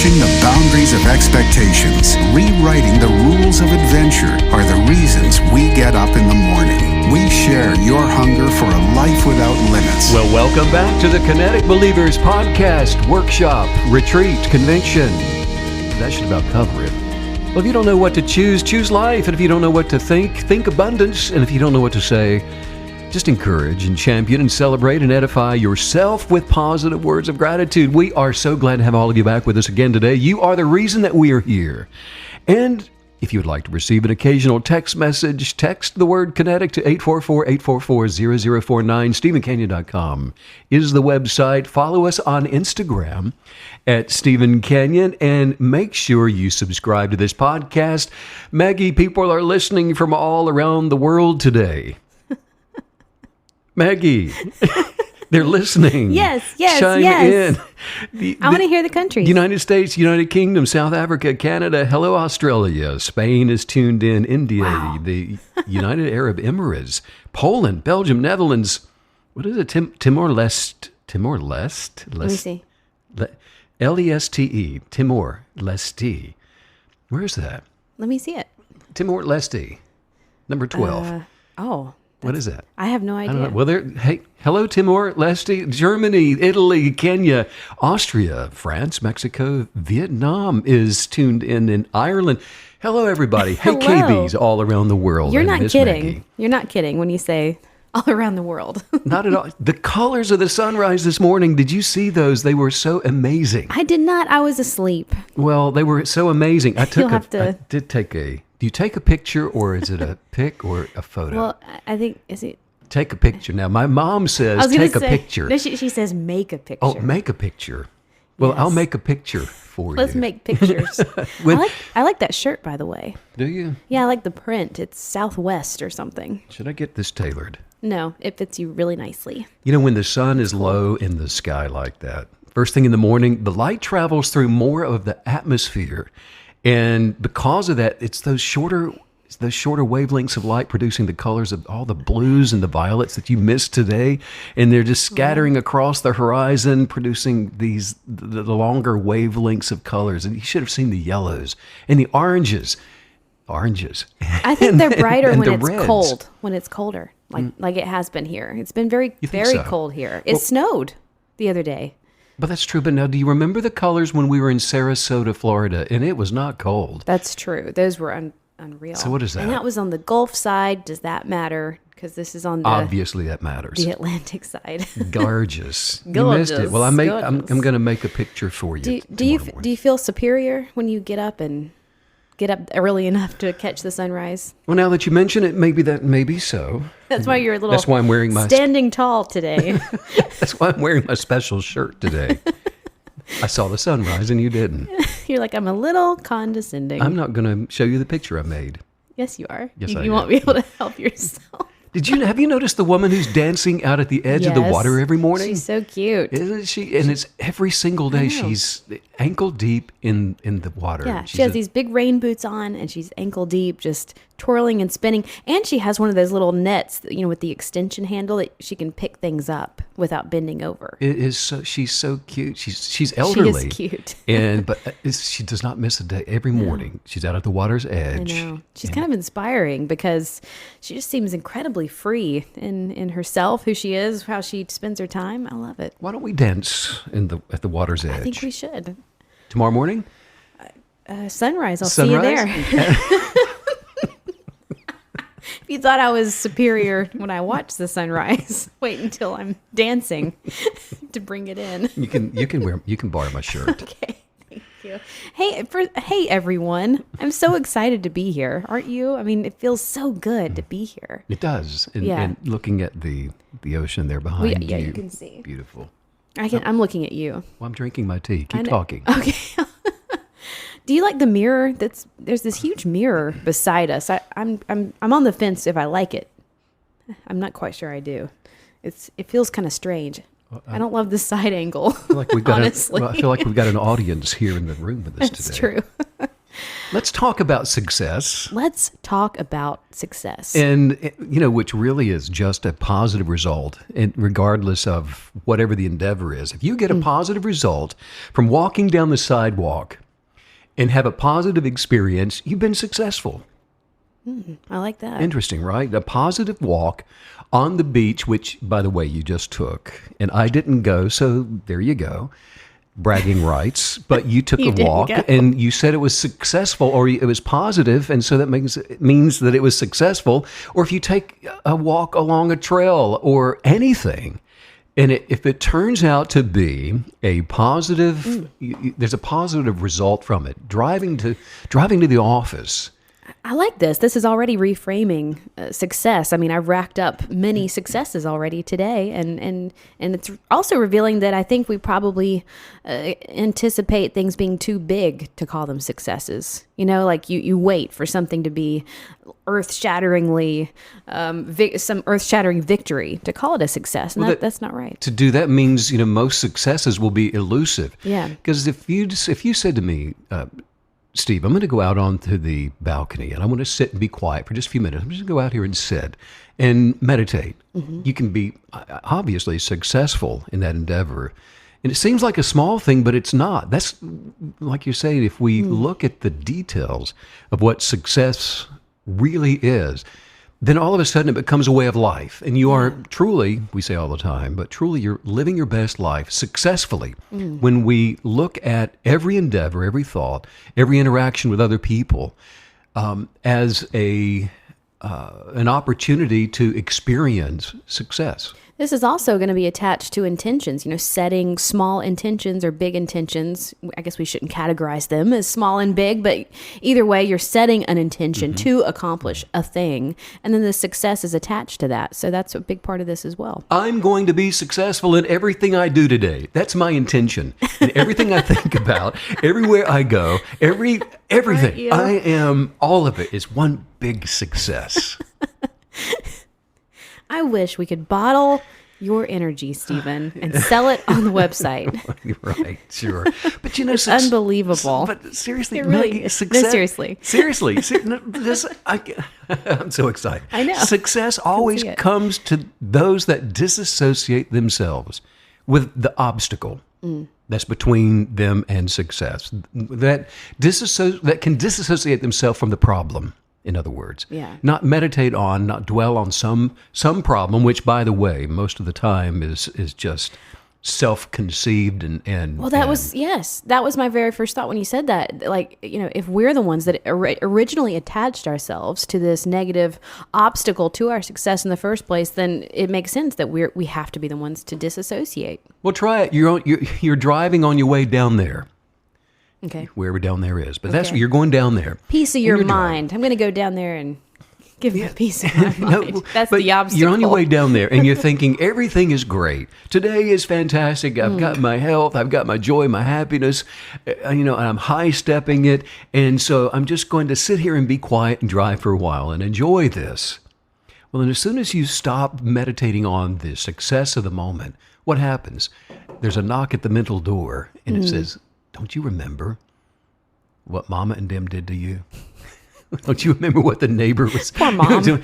Pushing the boundaries of expectations, rewriting the rules of adventure are the reasons we get up in the morning. We share your hunger for a life without limits. Well, welcome back to the Kinetic Believers podcast, workshop, retreat, convention. That should about cover it. Well, if you don't know what to choose, choose life. And if you don't know what to think abundance. And if you don't know what to say, just encourage and champion and celebrate and edify yourself with positive words of gratitude. We are so glad to have all of you back with us again today. You are the reason that we are here. And if you would like to receive an occasional text message, text the word kinetic to 844-844-0049. StephenCanyon.com is the website. Follow us on Instagram at Stephen Canyon, and make sure you subscribe to this podcast. Maggie, people are listening from all around the world today. Maggie, they're listening. Yes. Chime in. I want to hear the countries. United States, United Kingdom, South Africa, Canada. Hello, Australia. Spain is tuned in. India, Wow. the United Arab Emirates, Poland, Belgium, Netherlands. What is it? Timor-Leste. Timor-Leste? Let me see. Leste. Timor-Leste. Where is that? Let me see it. Timor-Leste. Number 12. What is that? I have no I idea. don't know. Well, hello, Timor-Leste, Germany, Italy, Kenya, Austria, France, Mexico, Vietnam is tuned in Ireland. Hello, everybody. Hey, Hello. KBs all around the world. You're And not Miss kidding. Maggie. You're not kidding when you say all around the world. Not at all. The colors of the sunrise this morning, did you see those? They were so amazing. I did not. I was asleep. Well, they were so amazing. I did take a... Do you take a picture, or is it a pic or a photo? Well, I think, is it? Take a picture. Now, my mom says I was gonna take a say, picture. No, she says make a picture. Oh, make a picture. Well, Yes. I'll make a picture for you. Let's make pictures. I like that shirt, by the way. Do you? Yeah, I like the print. It's Southwest or something. Should I get this tailored? No, it fits you really nicely. You know, when the sun is low in the sky like that, first thing in the morning, the light travels through more of the atmosphere. And because of that, it's those shorter wavelengths of light producing the colors of all the blues and the violets that you missed today. And they're just scattering across the horizon, producing the longer wavelengths of colors. And you should have seen the yellows and the oranges. I think they're brighter and when the it's reds. cold, when it's colder, like it has been here. It's been very think so? cold here. It snowed the other day. But that's true. But now, do you remember the colors when we were in Sarasota, Florida? And it was not cold. That's true. Those were unreal. So what is that? And that was on the Gulf side. Does that matter? Because this is on the Obviously, that matters. the Atlantic side. Gorgeous. You missed it. Gorgeous, Well, I'm gorgeous. going to make a picture for you. do tomorrow you morning. feel superior when you get up early enough to catch the sunrise? Well, now that you mention it, maybe so. That's why you're a little. That's why I'm wearing my. standing tall today. That's why I'm wearing my special shirt today. I saw the sunrise and you didn't. You're like, I'm a little condescending. I'm not going to show you the picture I made. Yes, you are. Yes, I you won't am. be able to help yourself. Have you noticed the woman who's dancing out at the edge of the Yes. water every morning? She's so cute. Isn't she? And it's every single day know. she's ankle deep in the water. Yeah, She's she has these big rain boots on, and she's ankle deep, just twirling and spinning. And she has one of those little nets, with the extension handle that she can pick things up without bending over. It is so. She's so cute. She's elderly. She is cute. but she does not miss a day. Every morning she's out at the water's edge. I know. She's kind of inspiring because she just seems incredibly free in herself, who she is, how she spends her time. I love it. Why don't we dance at the water's edge? I think we should. Tomorrow morning? Sunrise. I'll see you there. If you thought I was superior when I watched the sunrise, wait until I'm dancing to bring it in. You can borrow my shirt. Okay, thank you. Hey everyone! I'm so excited to be here. Aren't you? I mean, it feels so good to be here. It does. And, Yeah. and looking at the ocean there behind Yeah, you. you can see. Beautiful. I'm looking at you. Well, I'm drinking my tea. I Keep know. talking. Okay. Do you like the mirror? There's this huge mirror beside us. I'm on the fence if I like it. I'm not quite sure I do. It feels kind of strange. I don't love the side angle. I feel like we've got honestly. I feel like we've got an audience here in the room with us That's today. true. Let's talk about success. Let's talk about success. And, which really is just a positive result, and regardless of whatever the endeavor is. If you get a positive result from walking down the sidewalk and have a positive experience, you've been successful. I like that. Interesting, right? A positive walk on the beach, which, by the way, you just took, and I didn't go, so there you go. Bragging rights, but you took You a didn't walk go. and you said it was successful, or it was positive, and so that means that it was successful. Or if you take a walk along a trail or anything, and if it turns out to be a positive, there's a positive result from it. Driving to the office. I like this. This is already reframing success. I mean, I've racked up many successes already today, and it's also revealing that I think we probably anticipate things being too big to call them successes. Like you wait for something to be earth-shatteringly, some earth-shattering victory to call it a success, and that's not right. To do that means most successes will be elusive. Yeah. Because if you said to me, Steve, I'm going to go out onto the balcony and I want to sit and be quiet for just a few minutes. I'm just going to go out here and sit and meditate. You can be obviously successful in that endeavor. And it seems like a small thing, but it's not. That's like you're saying, if we look at the details of what success really is, then all of a sudden it becomes a way of life. And you are truly, we say all the time, but truly you're living your best life successfully when we look at every endeavor, every thought, every interaction with other people as an opportunity to experience success. This is also going to be attached to intentions, setting small intentions or big intentions. I guess we shouldn't categorize them as small and big, but either way, you're setting an intention to accomplish a thing, and then the success is attached to that. So that's a big part of this as well. I'm going to be successful in everything I do today. That's my intention. And everything I think about, everywhere I go, everything, I am, all of it is one big success. I wish we could bottle your energy, Stephen, and sell it on the website. Right, sure. But It's unbelievable. But seriously, It really Maggie, is. success. No, seriously. Seriously. I'm so excited. I know. Success always see it. comes to those that disassociate themselves with the obstacle that's between them and success. That can disassociate themselves from the problem. In other words, not meditate on, not dwell on some problem, which, by the way, most of the time is just self-conceived and. Well, that was my very first thought when you said that. Like, if we're the ones that originally attached ourselves to this negative obstacle to our success in the first place, then it makes sense that we have to be the ones to disassociate. Well, try it. You're driving on your way down there. Okay. Wherever down there is. But that's you're going down there. Peace of your mind. I'm going to go down there and give me a piece of my mind. That's but the obstacle. You're on your way down there and you're thinking everything is great. Today is fantastic. I've got my health. I've got my joy, my happiness. And I'm high-stepping it. And so I'm just going to sit here and be quiet and drive for a while and enjoy this. Well, and as soon as you stop meditating on the success of the moment, what happens? There's a knock at the mental door and it says, don't you remember what Mama and them did to you? Don't you remember what the neighbor was Poor Mom. doing?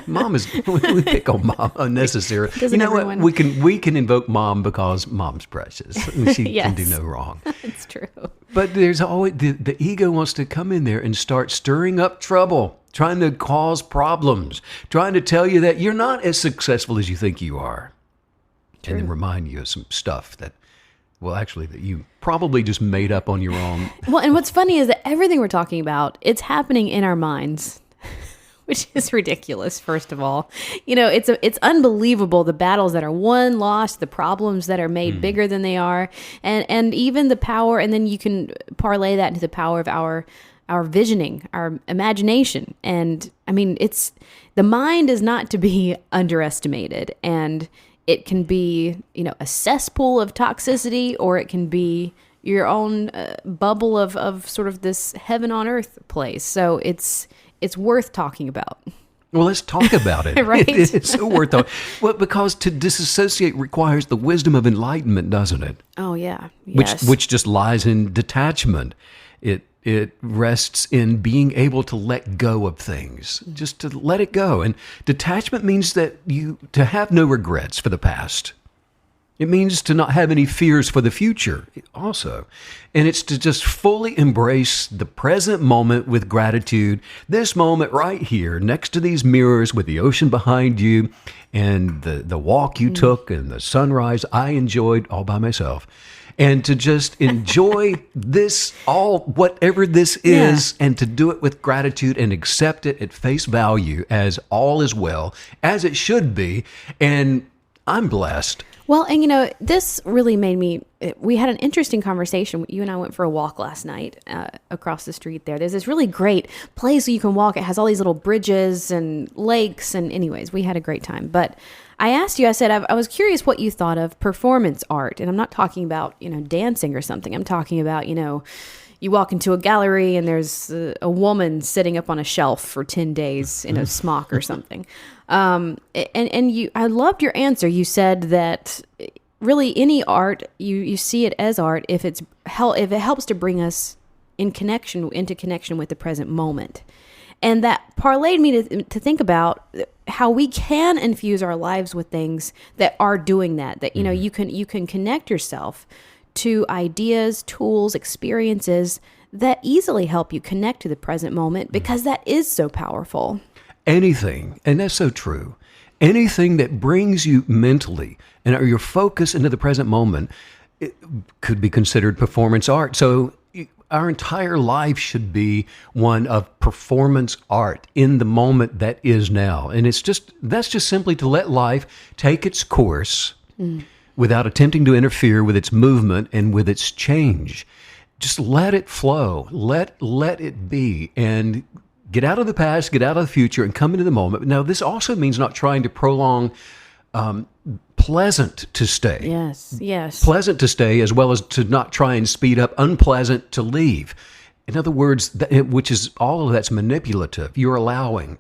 Mom is, we pick on Mom unnecessarily. Doesn't What? everyone? We can invoke Mom because Mom's precious. She can do no wrong. It's true. But there's always, the ego wants to come in there and start stirring up trouble, trying to cause problems, trying to tell you that you're not as successful as you think you are. True. And then remind you of some stuff that you probably just made up on your own. Well, and what's funny is that everything we're talking about, it's happening in our minds, which is ridiculous, first of all. It's unbelievable, the battles that are won, lost, the problems that are made bigger than they are, and even the power, and then you can parlay that into the power of our visioning, our imagination. And I mean, the mind is not to be underestimated, and it can be, a cesspool of toxicity, or it can be your own bubble of sort of this heaven on earth place. So it's worth talking about. Well, let's talk about it. Right? It's so worth talking. Well, because to disassociate requires the wisdom of enlightenment, doesn't it? Oh, yeah. Yes. Which just lies in detachment. It rests in being able to let go of things, just to let it go. And detachment means that to have no regrets for the past. It means to not have any fears for the future also. And it's to just fully embrace the present moment with gratitude. This moment right here, next to these mirrors with the ocean behind you and the walk you took and the sunrise I enjoyed all by myself. And to just enjoy this, whatever this is, and to do it with gratitude and accept it at face value as all is well, as it should be. And I'm blessed. Well, and this really made me, we had an interesting conversation. You and I went for a walk last night across the street there. There's this really great place where you can walk. It has all these little bridges and lakes. And anyways, we had a great time. But I asked you, I said, I was curious what you thought of performance art. And I'm not talking about, dancing or something. I'm talking about, you walk into a gallery and there's a woman sitting up on a shelf for 10 days in a smock or something. I loved your answer. You said that really any art, you see it as art if it helps to bring us into connection with the present moment. And that parlayed me to think about how we can infuse our lives with things that are doing that. That you can connect yourself to ideas, tools, experiences that easily help you connect to the present moment, because that is so powerful. Anything, and that's so true, anything that brings you mentally and your focus into the present moment, it could be considered performance art. So our entire life should be one of performance art in the moment that is now. And that's just simply to let life take its course without attempting to interfere with its movement and with its change. Just let it flow. Let it be. And get out of the past, get out of the future, and come into the moment. Now, this also means not trying to prolong pleasant to stay. Yes. Pleasant to stay, as well as to not try and speed up unpleasant to leave. In other words, which is all of that's manipulative. You're allowing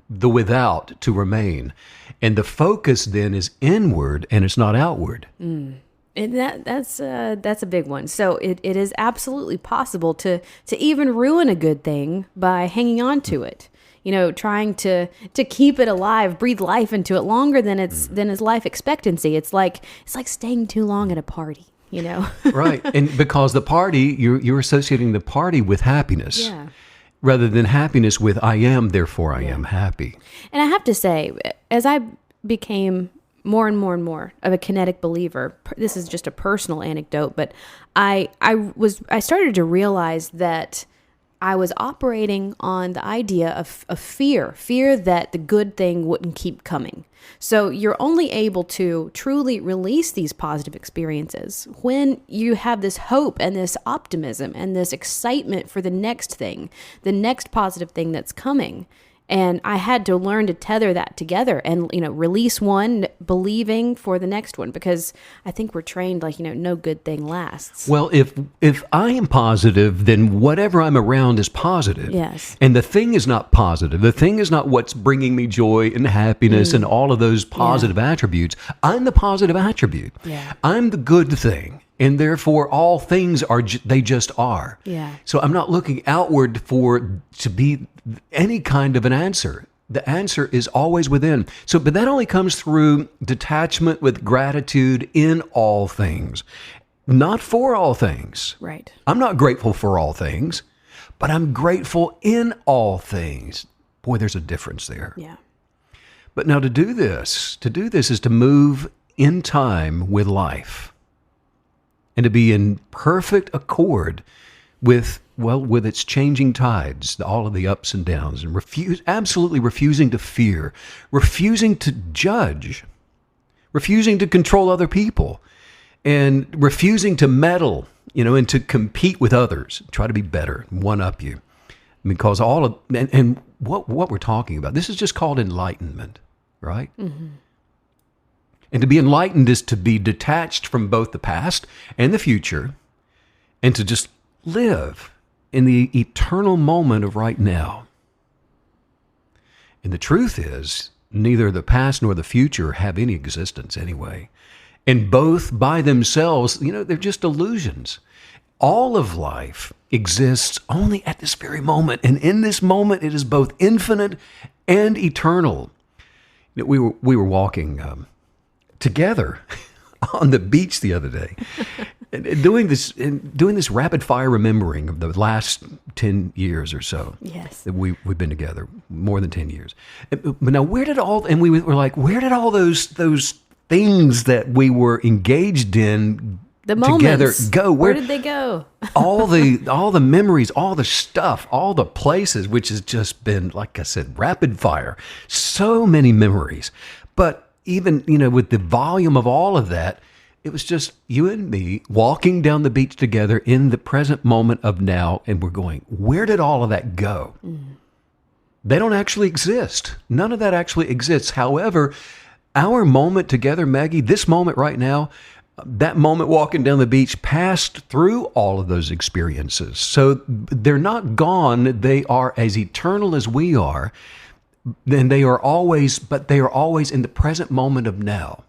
the without to remain. And the focus then is inward and it's not outward. And that's a big one. So it is absolutely possible to even ruin a good thing by hanging on to it. Trying to keep it alive, breathe life into it longer than its life expectancy. It's like staying too long at a party. Right, and because the party, you're associating the party with happiness. Yeah. Rather than happiness with I am, therefore I am happy. And I have to say, as I became more and more and more of a kinetic believer, this is just a personal anecdote, but I started to realize that I was operating on the idea of fear that the good thing wouldn't keep coming. So you're only able to truly release these positive experiences when you have this hope and this optimism and this excitement for the next thing, the next positive thing that's coming. And I had to learn to tether that together and, release one, believing for the next one, because I think we're trained no good thing lasts. Well, if I am positive, then whatever I'm around is positive. Yes. And the thing is not positive. The thing is not what's bringing me joy and happiness and all of those positive attributes. I'm the positive attribute. Yeah. I'm the good thing. And therefore, all things they just are. Yeah. So I'm not looking outward to be any kind of an answer. The answer is always within. But that only comes through detachment with gratitude in all things, not for all things. Right. I'm not grateful for all things, but I'm grateful in all things. Boy, there's a difference there. Yeah. But now to do this is to move in time with life. And to be in perfect accord with its changing tides, all of the ups and downs, and absolutely refusing to fear, refusing to judge, refusing to control other people, and refusing to meddle, and to compete with others, try to be better, one up you. Because what we're talking about, this is just called enlightenment, right? Mm-hmm. And to be enlightened is to be detached from both the past and the future, and to just live in the eternal moment of right now. And the truth is, neither the past nor the future have any existence anyway. And both by themselves, they're just illusions. all of life exists only at this very moment. And in this moment, it is both infinite and eternal. We were walking together on the beach the other day, and doing this rapid fire remembering of the last 10 years or so. Yes. That we've been together, more than 10 years. But now, where did all those things that we were engaged in The together moments. go? Where did they go? all the memories, all the stuff, all the places, which has just been, like I said, rapid fire. So many memories. But even, with the volume of all of that, it was just you and me walking down the beach together in the present moment of now, and we're going, where did all of that go? They don't actually exist. None of that actually exists. However, our moment together, Maggie, this moment right now, that moment walking down the beach passed through all of those experiences. So they're not gone. They are as eternal as we are. Then they are always in the present moment of now.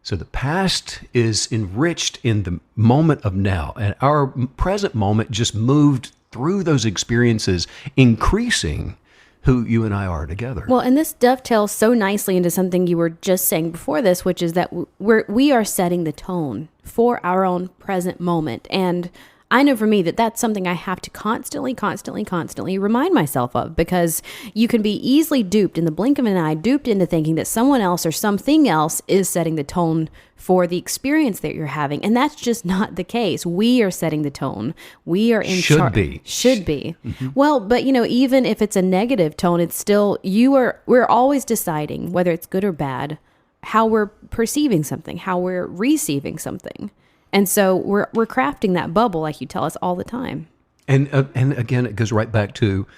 So the past is enriched in the moment of now, and our present moment just moved through those experiences, increasing who you and I are together. Well, and this dovetails so nicely into something you were just saying before this, which is that we are setting the tone for our own present moment. And I know for me that that's something I have to constantly remind myself of, because you can be easily duped in the blink of an eye, duped into thinking that someone else or something else is setting the tone for the experience that you're having. And that's just not the case. We are setting the tone. We are in charge. Should be. Mm-hmm. Well, but even if it's a negative tone, it's still, we're always deciding whether it's good or bad, how we're perceiving something, how we're receiving something. And so we're crafting that bubble, like you tell us all the time. And again, it goes right back to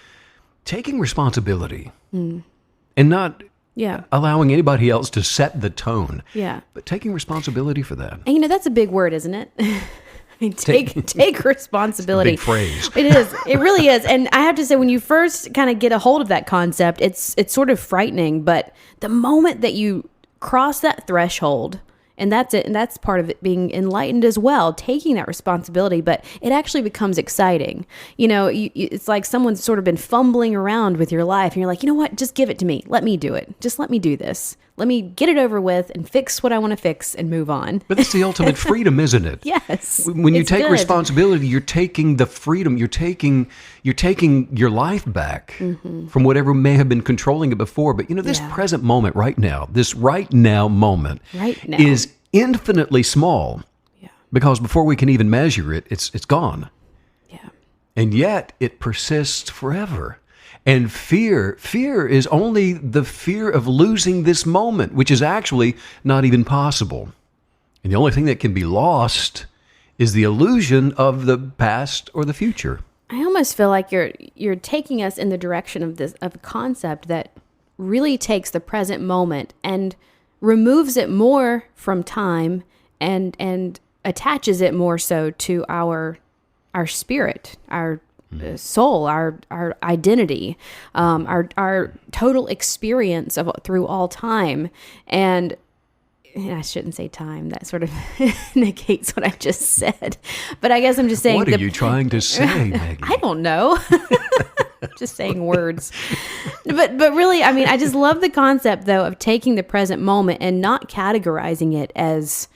taking responsibility and not allowing anybody else to set the tone. Yeah. But taking responsibility for that. And that's a big word, isn't it? I mean, take responsibility. It's a big phrase. It is. It really is. And I have to say, when you first kind of get a hold of that concept, it's sort of frightening. But the moment that you cross that threshold, and that's it. And that's part of it being enlightened as well, taking that responsibility. But it actually becomes exciting. It's like someone's sort of been fumbling around with your life. And you're like, you know what? Just give it to me. Let me do it. Just let me do this. Let me get it over with and fix what I want to fix and move on. But that's the ultimate freedom, isn't it? Yes. When you take good. responsibility, you're taking the freedom. You're taking your life back from whatever may have been controlling it before. But this present moment right now, this right now moment is infinitely small. Yeah. Because before we can even measure it, it's gone. Yeah. And yet it persists forever. And fear is only the fear of losing this moment, which is actually not even possible. And the only thing that can be lost is the illusion of the past or the future. I almost feel like you're taking us in the direction of a concept that really takes the present moment and removes it more from time and attaches it more so to our spirit, our soul, our identity, our total experience through all time. And I shouldn't say time. That sort of negates what I just said. But I guess I'm just saying. What are you trying to say, Maggie? I don't know. Just saying words. But really, I mean, I just love the concept, though, of taking the present moment and not categorizing it as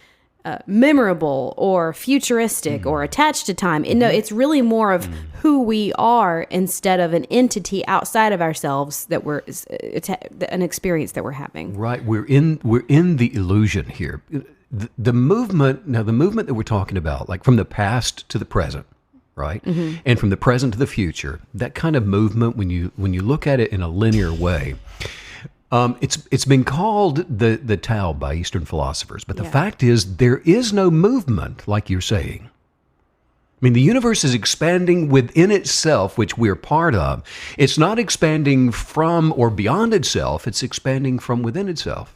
memorable or futuristic or attached to time. No, it's really more of who we are instead of an entity outside of ourselves that we're an experience that we're having. Right. We're in the illusion here. The movement that we're talking about, like from the past to the present, right? Mm-hmm. And from the present to the future, that kind of movement, when you look at it in a linear way, it's been called the Tao by Eastern philosophers, but the fact is there is no movement like you're saying. I mean, the universe is expanding within itself, which we're part of. It's not expanding from or beyond itself. It's expanding from within itself.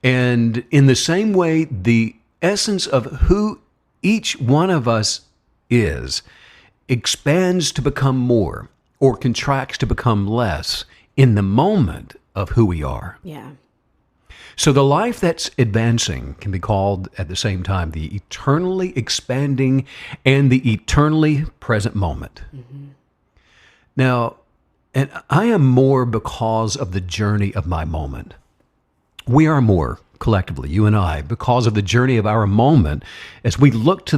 And in the same way, the essence of who each one of us is expands to become more or contracts to become less in the moment of who we are. Yeah. So the life that's advancing can be called at the same time the eternally expanding and the eternally present moment. Now, and I am more because of the journey of my moment. We are more collectively, you and I, because of the journey of our moment as we look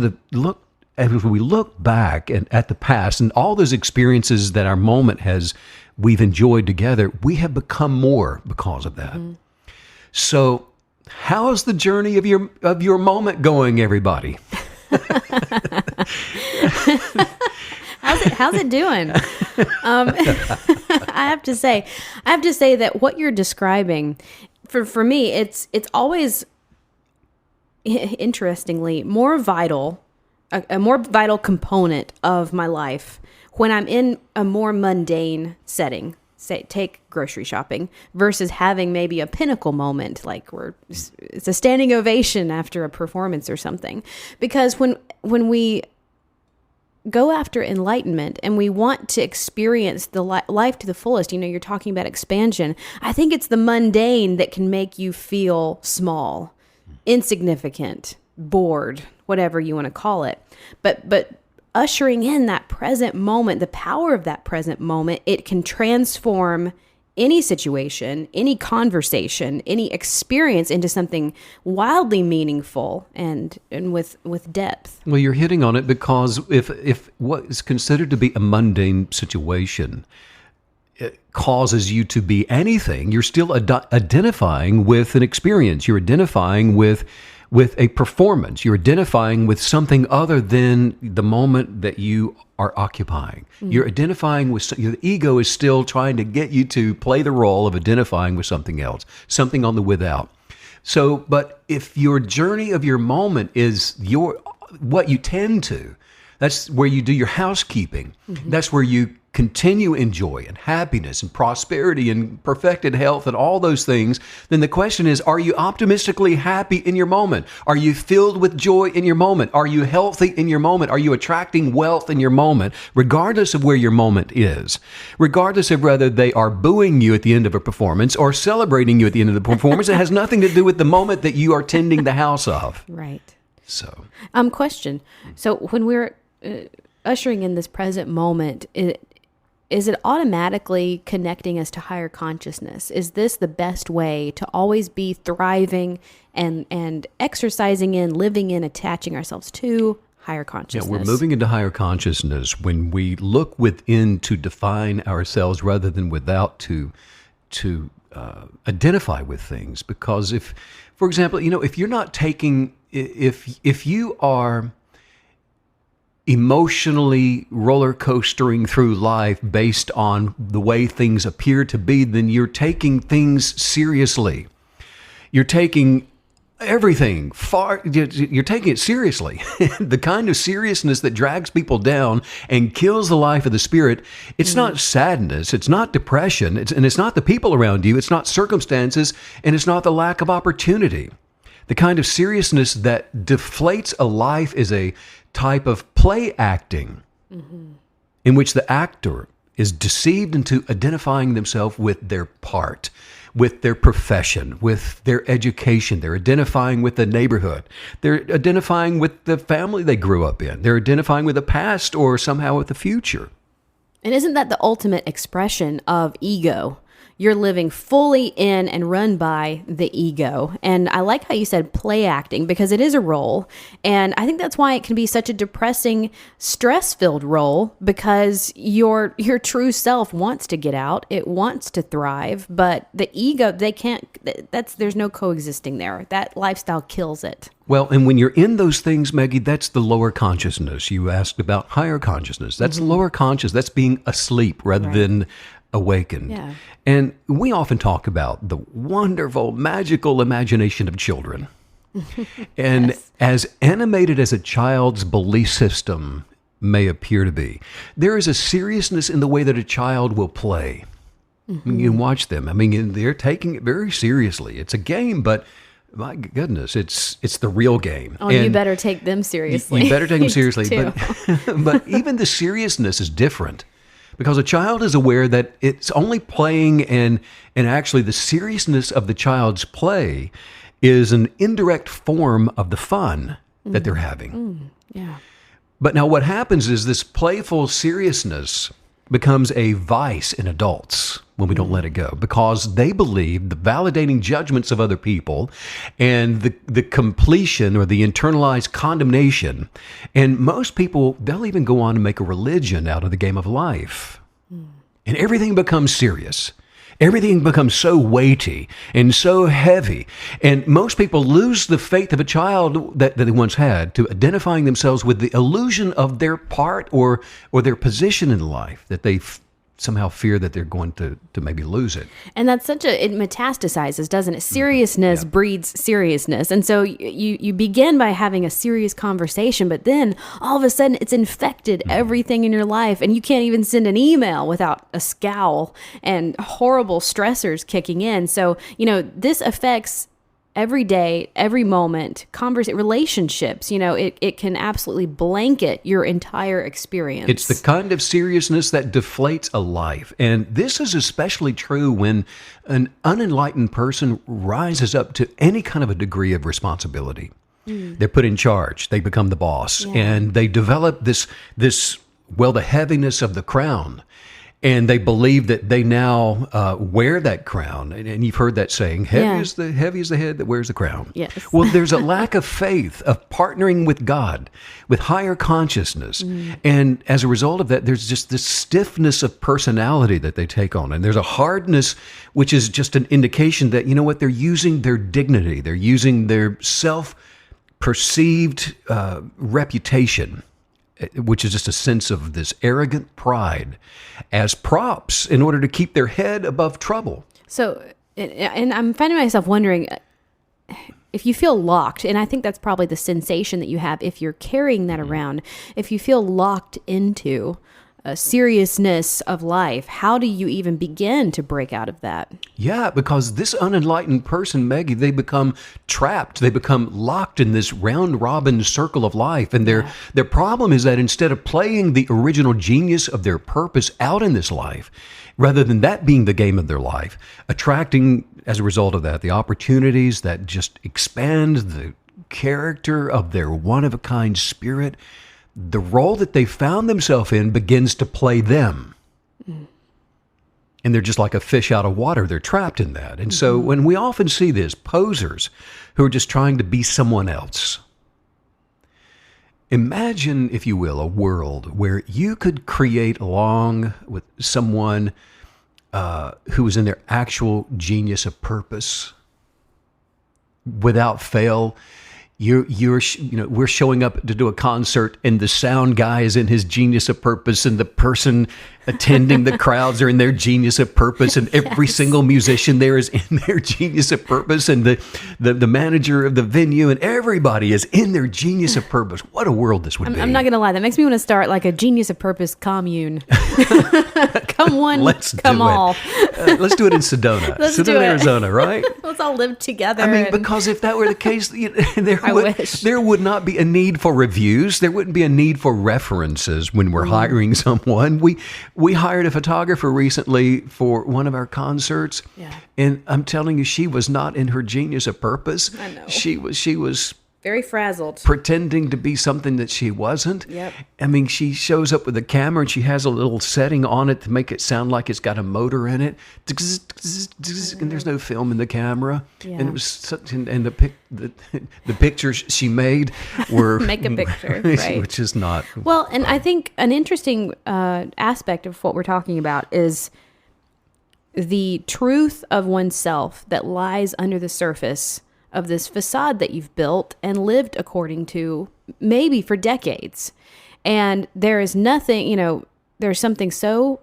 back at the past and all those experiences that our moment we've enjoyed together, we have become more because of that. So, how's the journey of your moment going, everybody? How's it doing? I have to say that what you're describing, for me, it's always, interestingly, more vital, a more vital component of my life when I'm in a more mundane setting. Say, take grocery shopping versus having maybe a pinnacle moment, like it's a standing ovation after a performance or something. Because when we go after enlightenment and we want to experience the life to the fullest, you're talking about expansion. I think it's the mundane that can make you feel small, insignificant, bored, whatever you want to call it. But ushering in that present moment, the power of that present moment, it can transform any situation, any conversation, any experience into something wildly meaningful and with depth. Well, you're hitting on it because if what is considered to be a mundane situation it causes you to be anything, you're still identifying with an experience. You're identifying with a performance. You're identifying with something other than the moment that you are occupying. You're identifying with, the ego is still trying to get you to play the role of identifying with something else, something on the without. So, but if your journey of your moment is what you tend to, that's where you do your housekeeping. That's where you continue in joy and happiness and prosperity and perfected health and all those things, then the question is, are you optimistically happy in your moment? Are you filled with joy in your moment? Are you healthy in your moment? Are you attracting wealth in your moment, regardless of where your moment is? Regardless of whether they are booing you at the end of a performance or celebrating you at the end of the performance, it has nothing to do with the moment that you are tending the house of. Right. So, question. So when we're ushering in this present moment, is it automatically connecting us to higher consciousness? Is this the best way to always be thriving and exercising in, living in, attaching ourselves to higher consciousness? Yeah, we're moving into higher consciousness when we look within to define ourselves rather than without to identify with things. Because if, for example, if you're not taking, if you are emotionally roller coastering through life based on the way things appear to be, then you're taking things seriously. You're taking everything you're taking it seriously. The kind of seriousness that drags people down and kills the life of the spirit. It's not sadness. It's not depression. It's not the people around you. It's not circumstances. And it's not the lack of opportunity. The kind of seriousness that deflates a life is a type of play acting in which the actor is deceived into identifying themselves with their part, with their profession, with their education. They're identifying with the neighborhood. They're identifying with the family they grew up in. They're identifying with the past or somehow with the future. And isn't that the ultimate expression of ego? You're living fully in and run by the ego. And I like how you said play acting, because it is a role. And I think that's why it can be such a depressing, stress-filled role, because your true self wants to get out. It wants to thrive, but the ego, there's no coexisting there. That lifestyle kills it. Well, and when you're in those things, Maggie, that's the lower consciousness. You asked about higher consciousness. That's lower conscious. That's being asleep rather than awakened. Yeah. And we often talk about the wonderful, magical imagination of children. And as animated as a child's belief system may appear to be, there is a seriousness in the way that a child will play. You can watch them. I mean, they're taking it very seriously. It's a game, but my goodness, it's the real game. Oh, and you better take them seriously. You better take them seriously. But even the seriousness is different. Because a child is aware that it's only playing, and actually the seriousness of the child's play is an indirect form of the fun that they're having. Yeah. But now what happens is this playful seriousness becomes a vice in adults when we don't let it go, because they believe the validating judgments of other people and the completion or the internalized condemnation. And most people, they'll even go on to make a religion out of the game of life. And everything becomes serious. Everything becomes so weighty and so heavy. And most people lose the faith of a child that they once had to identifying themselves with the illusion of their part or their position in life, that they somehow fear that they're going to maybe lose it. And that's it metastasizes, doesn't it? Seriousness breeds seriousness. And so you begin by having a serious conversation, but then all of a sudden it's infected everything in your life, and you can't even send an email without a scowl and horrible stressors kicking in. So, this affects every day, every moment, relationships, it can absolutely blanket your entire experience. It's the kind of seriousness that deflates a life. And this is especially true when an unenlightened person rises up to any kind of a degree of responsibility. They're put in charge. They become the boss. Yeah. And they develop this, the heaviness of the crown. And they believe that they now wear that crown. And you've heard that saying, heavy is the head that wears the crown. Yes. Well, there's a lack of faith, of partnering with God, with higher consciousness. And as a result of that, there's just this stiffness of personality that they take on. And there's a hardness, which is just an indication that, they're using their dignity. They're using their self-perceived reputation, which is just a sense of this arrogant pride, as props in order to keep their head above trouble. So, and I'm finding myself wondering if you feel locked, and I think that's probably the sensation that you have if you're carrying that around, if you feel locked into a seriousness of life, how do you even begin to break out of that? Yeah, because this unenlightened person, Maggie, they become trapped. They become locked in this round-robin circle of life. And their problem is that instead of playing the original genius of their purpose out in this life, rather than that being the game of their life, attracting, as a result of that, the opportunities that just expand the character of their one-of-a-kind spirit, the role that they found themselves in begins to play them. And they're just like a fish out of water. They're trapped in that. And so when we often see this, posers who are just trying to be someone else. Imagine, if you will, a world where you could create along with someone who is in their actual genius of purpose without fail. We're showing up to do a concert, and the sound guy is in his genius of purpose, and the person attending the crowds are in their genius of purpose, and every single musician there is in their genius of purpose, and the manager of the venue, and everybody is in their genius of purpose. What a world this would be. I'm not going to lie. That makes me want to start like a genius of purpose commune. Come one, come all. Let's do it in Sedona. Sedona, Arizona, right? Let's all live together. I mean, because if that were the case, there would not be a need for reviews. There wouldn't be a need for references when we're hiring someone. We hired a photographer recently for one of our concerts, and I'm telling you, she was not in her genius of purpose. I know. She was very frazzled, pretending to be something that she wasn't. Yep. I mean, she shows up with a camera and she has a little setting on it to make it sound like it's got a motor in it, and there's no film in the camera. Yeah. And it was such, and the pictures she made were make a picture, right? Which is not well. And I think an interesting aspect of what we're talking about is the truth of oneself that lies under the surface of this facade that you've built and lived according to maybe for decades. And there is nothing, there's something so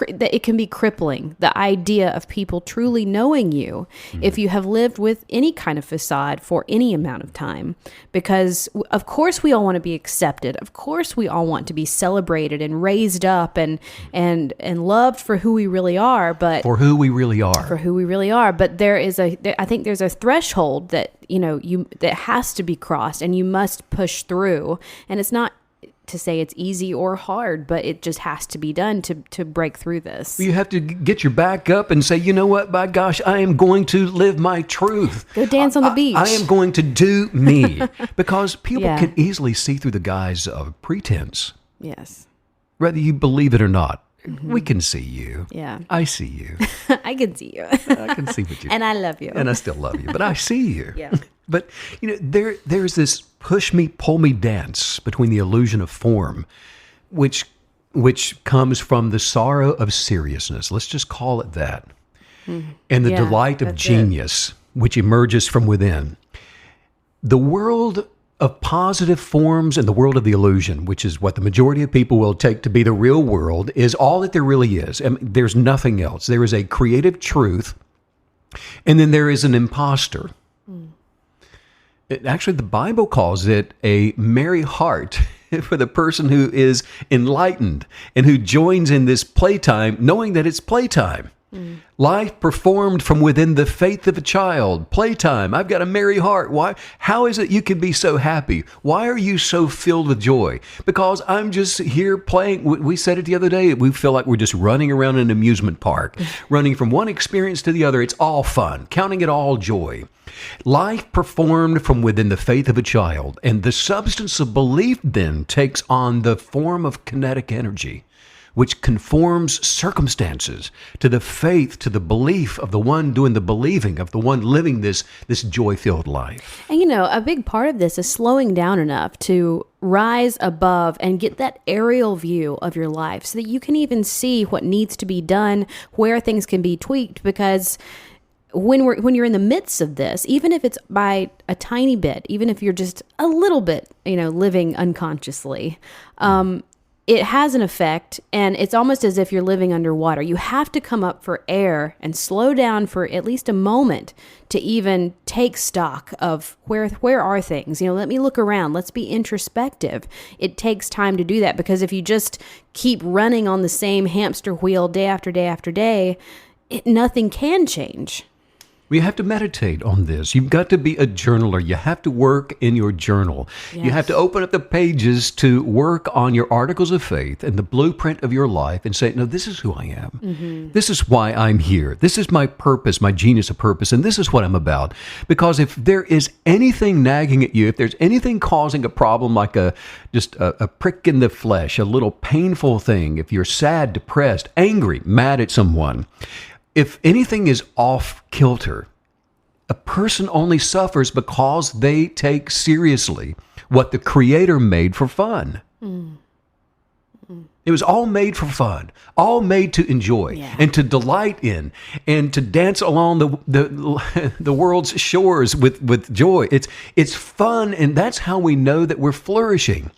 that it can be crippling, the idea of people truly knowing you if you have lived with any kind of facade for any amount of time. Because of course we all want to be accepted. Of course we all want to be celebrated and raised up and loved for who we really are. But for who we really are. But I think there's a threshold that that has to be crossed, and you must push through. And it's not to say it's easy or hard, but it just has to be done to break through this. You have to get your back up and say, you know what, by gosh, I am going to live my truth. Go dance on the beach. I am going to do me. Because people Yeah. can easily see through the guise of pretense, Yes. whether you believe it or not. We can see you. Yeah. I see you. I can see you. I can see what you And I love you. And I still love you, but I see you. Yeah. But there's this push me, pull me dance between the illusion of form, which comes from the sorrow of seriousness. Let's just call it that. And the Yeah, delight of that's it. genius, which emerges from within. The world of positive forms and the world of the illusion, which is what the majority of people will take to be the real world, is all that there really is. I mean, there's nothing else. There is a creative truth, and then there is an imposter. Actually, the Bible calls it a merry heart for the person who is enlightened and who joins in this playtime, knowing that it's playtime. Life performed from within the faith of a child. Playtime. I've got a merry heart. Why? How is it you can be so happy? Why are you so filled with joy? Because I'm just here playing. We said it the other day. We feel like we're just running around an amusement park, running from one experience to the other. It's all fun, counting it all joy. Life performed from within the faith of a child. And the substance of belief then takes on the form of kinetic energy, which conforms circumstances to the faith, to the belief of the one doing the believing, of the one living this joy-filled life. And a big part of this is slowing down enough to rise above and get that aerial view of your life so that you can even see what needs to be done, where things can be tweaked, because when you're in the midst of this, even if it's by a tiny bit, even if you're just a little bit, living unconsciously, it has an effect, and it's almost as if you're living underwater. You have to come up for air and slow down for at least a moment to even take stock of where are things. Let me look around. Let's be introspective. It takes time to do that, because if you just keep running on the same hamster wheel day after day after day, nothing can change. You have to meditate on this. You've got to be a journaler. You have to work in your journal. Yes. You have to open up the pages to work on your articles of faith and the blueprint of your life and say, no, this is who I am. Mm-hmm. This is why I'm here. This is my purpose, my genius of purpose, and this is what I'm about. Because if there is anything nagging at you, if there's anything causing a problem like just a prick in the flesh, a little painful thing, if you're sad, depressed, angry, mad at someone, if anything is off kilter, a person only suffers because they take seriously what the Creator made for fun. It was all made for fun, all made to enjoy and to delight in and to dance along the world's shores with joy. It's fun, and that's how we know that we're flourishing.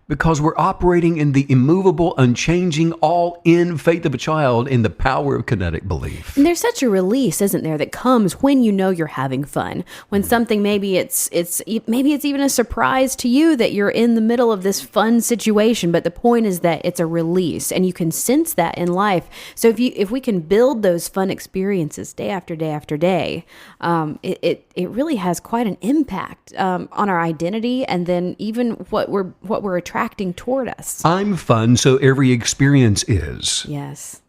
Because we're operating in the immovable, unchanging, all-in faith of a child in the power of kinetic belief. And there's such a release, isn't there, that comes when you're having fun. When something maybe it's even a surprise to you that you're in the middle of this fun situation, but the point is that it's a release, and you can sense that in life. So if we can build those fun experiences day after day after day, it really has quite an impact on our identity, and then even what we're attracting toward us. I'm fun, so every experience is. Yes,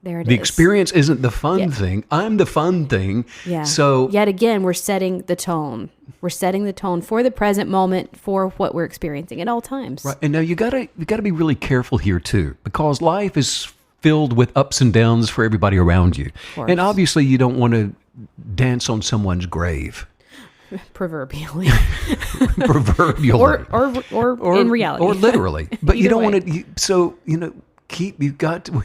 there it is. The experience isn't the fun thing. I'm the fun thing. Yeah. So yet again, we're setting the tone. We're setting the tone for the present moment, for what we're experiencing at all times. right, and now you gotta be really careful here too, because life is filled with ups and downs for everybody around you, and obviously you don't want to dance on someone's grave. Proverbially. Proverbially. or in reality. Or literally. But you Either don't way. want to,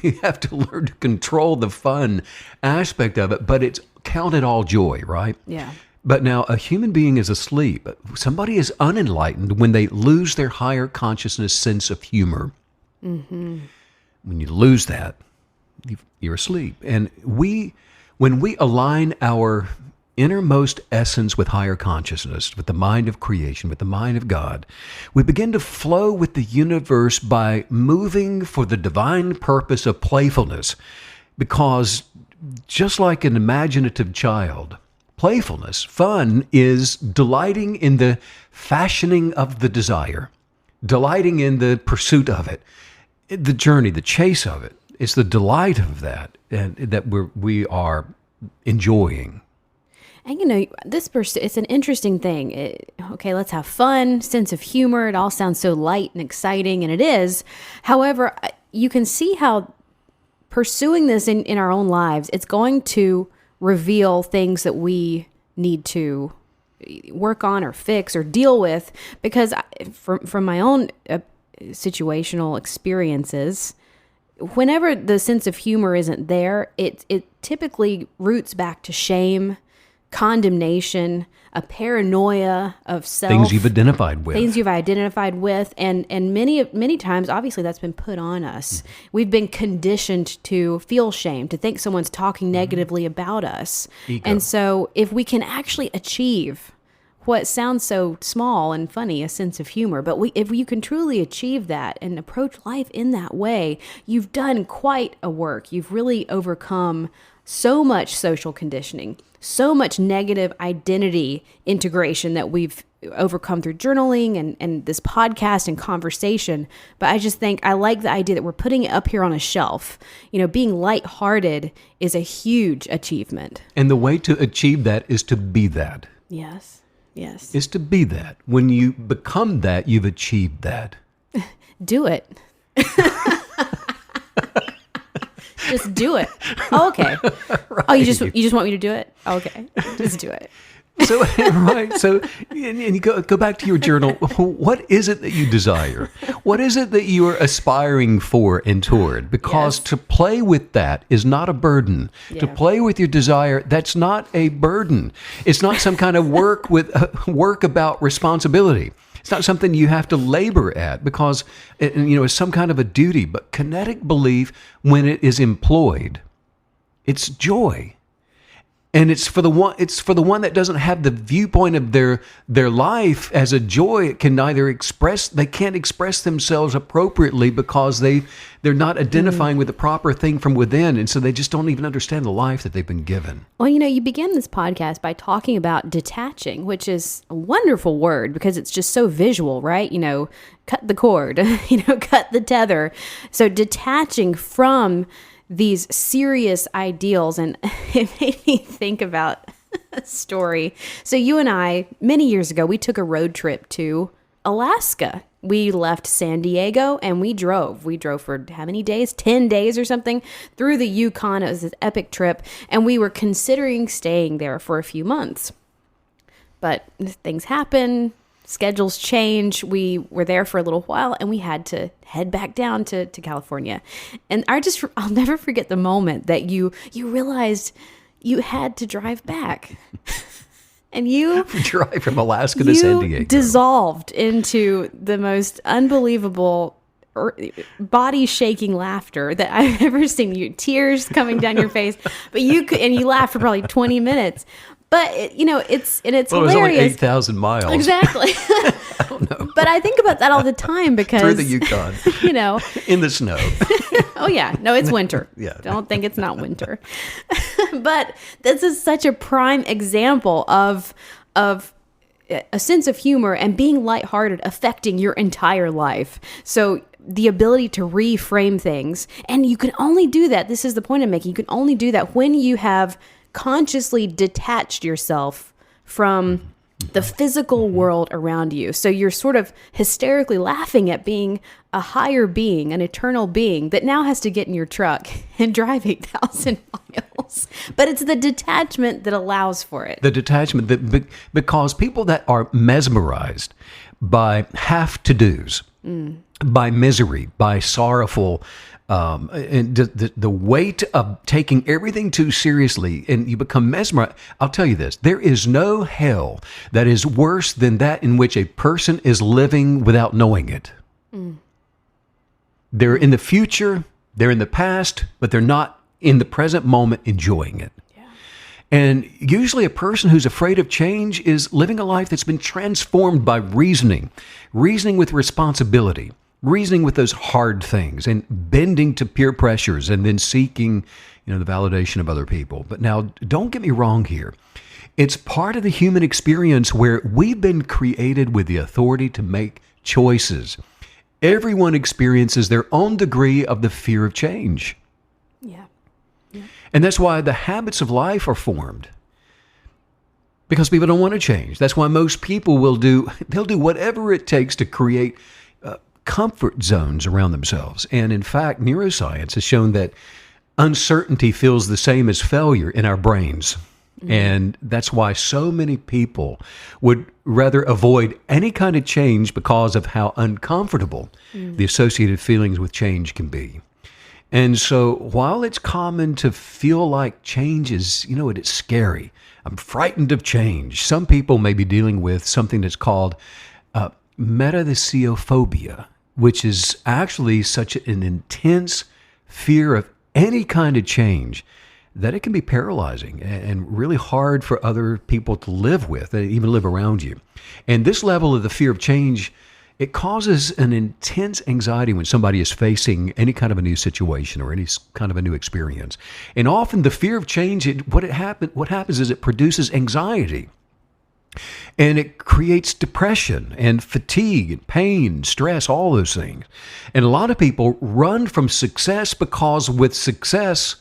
we have to learn to control the fun aspect of it, but it's count it all joy, right? Yeah. But now a human being is asleep. Somebody is unenlightened when they lose their higher consciousness sense of humor. Mm-hmm. When you lose that, you're asleep. And when we align our innermost essence with higher consciousness, with the mind of creation, with the mind of God, we begin to flow with the universe by moving for the divine purpose of playfulness. Because just like an imaginative child, playfulness, fun, is delighting in the fashioning of the desire. delighting in the pursuit of it, the journey, the chase of it. It's the delight of that, and that we are enjoying. And it's an interesting thing. Okay, let's have fun, sense of humor. It all sounds so light and exciting, and it is. However, you can see how pursuing this in our own lives, it's going to reveal things that we need to work on or fix or deal with. Because from my own situational experiences, whenever the sense of humor isn't there, it typically roots back to shame, condemnation, a paranoia of self. Things you've identified with. And many times, obviously, that's been put on us. We've been conditioned to feel shame, to think someone's talking negatively about us. Ego. And so if we can actually achieve what sounds so small and funny, a sense of humor, but if you can truly achieve that and approach life in that way, you've done quite a work. You've really overcome so much social conditioning, so much negative identity integration that we've overcome through journaling and this podcast and conversation. But I just think I like the idea that we're putting it up here on a shelf. Being lighthearted is a huge achievement. And the way to achieve that is to be that. Yes. Is to be that. When you become that, you've achieved that. Do it. Just do it. Oh, okay. Right. Oh, you just want me to do it? Okay. Just do it. So, right. So, and you go back to your journal. What is it that you desire? What is it that you are aspiring for and toward? Because to play with that is not a burden. Yeah. To play with your desire, that's not a burden. It's not some kind of work about responsibility. It's not something you have to labor at because, it's some kind of a duty. But kinetic belief, when it is employed, it's joy. And it's for the one that doesn't have the viewpoint of their life as a joy. It can they can't express themselves appropriately because they're not identifying with the proper thing from within. And so they just don't even understand the life that they've been given. Well, you began this podcast by talking about detaching, which is a wonderful word because it's just so visual, right? Cut the cord, cut the tether. So detaching from these serious ideals. And it made me think about a story. So you and I, many years ago, we took a road trip to Alaska. We left San Diego and we drove. We drove for how many days? 10 days or something through the Yukon. It was this epic trip. And we were considering staying there for a few months. But things happen. Schedules change. We were there for a little while and we had to head back down to California. And I'll never forget the moment that you realized you had to drive back. And you drive from Alaska to San Diego. Dissolved into the most unbelievable body shaking laughter that I've ever seen. Tears coming down your face, but you laughed for probably 20 minutes. But it's hilarious. It was only 8,000 miles. Exactly. I don't know. But I think about that all the time because through the Yukon, in the snow. Oh yeah, no, it's winter. Yeah, don't think it's not winter. But this is such a prime example of a sense of humor and being lighthearted affecting your entire life. So the ability to reframe things, and you can only do that. This is the point I'm making. You can only do that when you have consciously detached yourself from the physical world around you. So you're sort of hysterically laughing at being a higher being, an eternal being that now has to get in your truck and drive 8,000 miles. But it's the detachment that allows for it. The detachment, because people that are mesmerized by have-to-dos, by misery, by sorrowful and the weight of taking everything too seriously, and you become mesmerized. I'll tell you this, there is no hell that is worse than that in which a person is living without knowing it. They're in the future, they're in the past, but they're not in the present moment enjoying it. Yeah. And usually a person who's afraid of change is living a life that's been transformed by reasoning with responsibility, reasoning with those hard things and bending to peer pressures and then seeking, the validation of other people. But now, don't get me wrong here. It's part of the human experience where we've been created with the authority to make choices. Everyone experiences their own degree of the fear of change. Yeah. And that's why the habits of life are formed. Because people don't want to change. That's why most people they'll do whatever it takes to create comfort zones around themselves. And in fact, neuroscience has shown that uncertainty feels the same as failure in our brains. And that's why so many people would rather avoid any kind of change because of how uncomfortable the associated feelings with change can be. And so while it's common to feel like change is, it's scary. I'm frightened of change. Some people may be dealing with something that's called metathesiophobia, which is actually such an intense fear of any kind of change that it can be paralyzing and really hard for other people to live with, and even live around you. And this level of the fear of change, it causes an intense anxiety when somebody is facing any kind of a new situation or any kind of a new experience. And often the fear of change, what happens is it produces anxiety. And it creates depression and fatigue and pain, stress, all those things. And a lot of people run from success because with success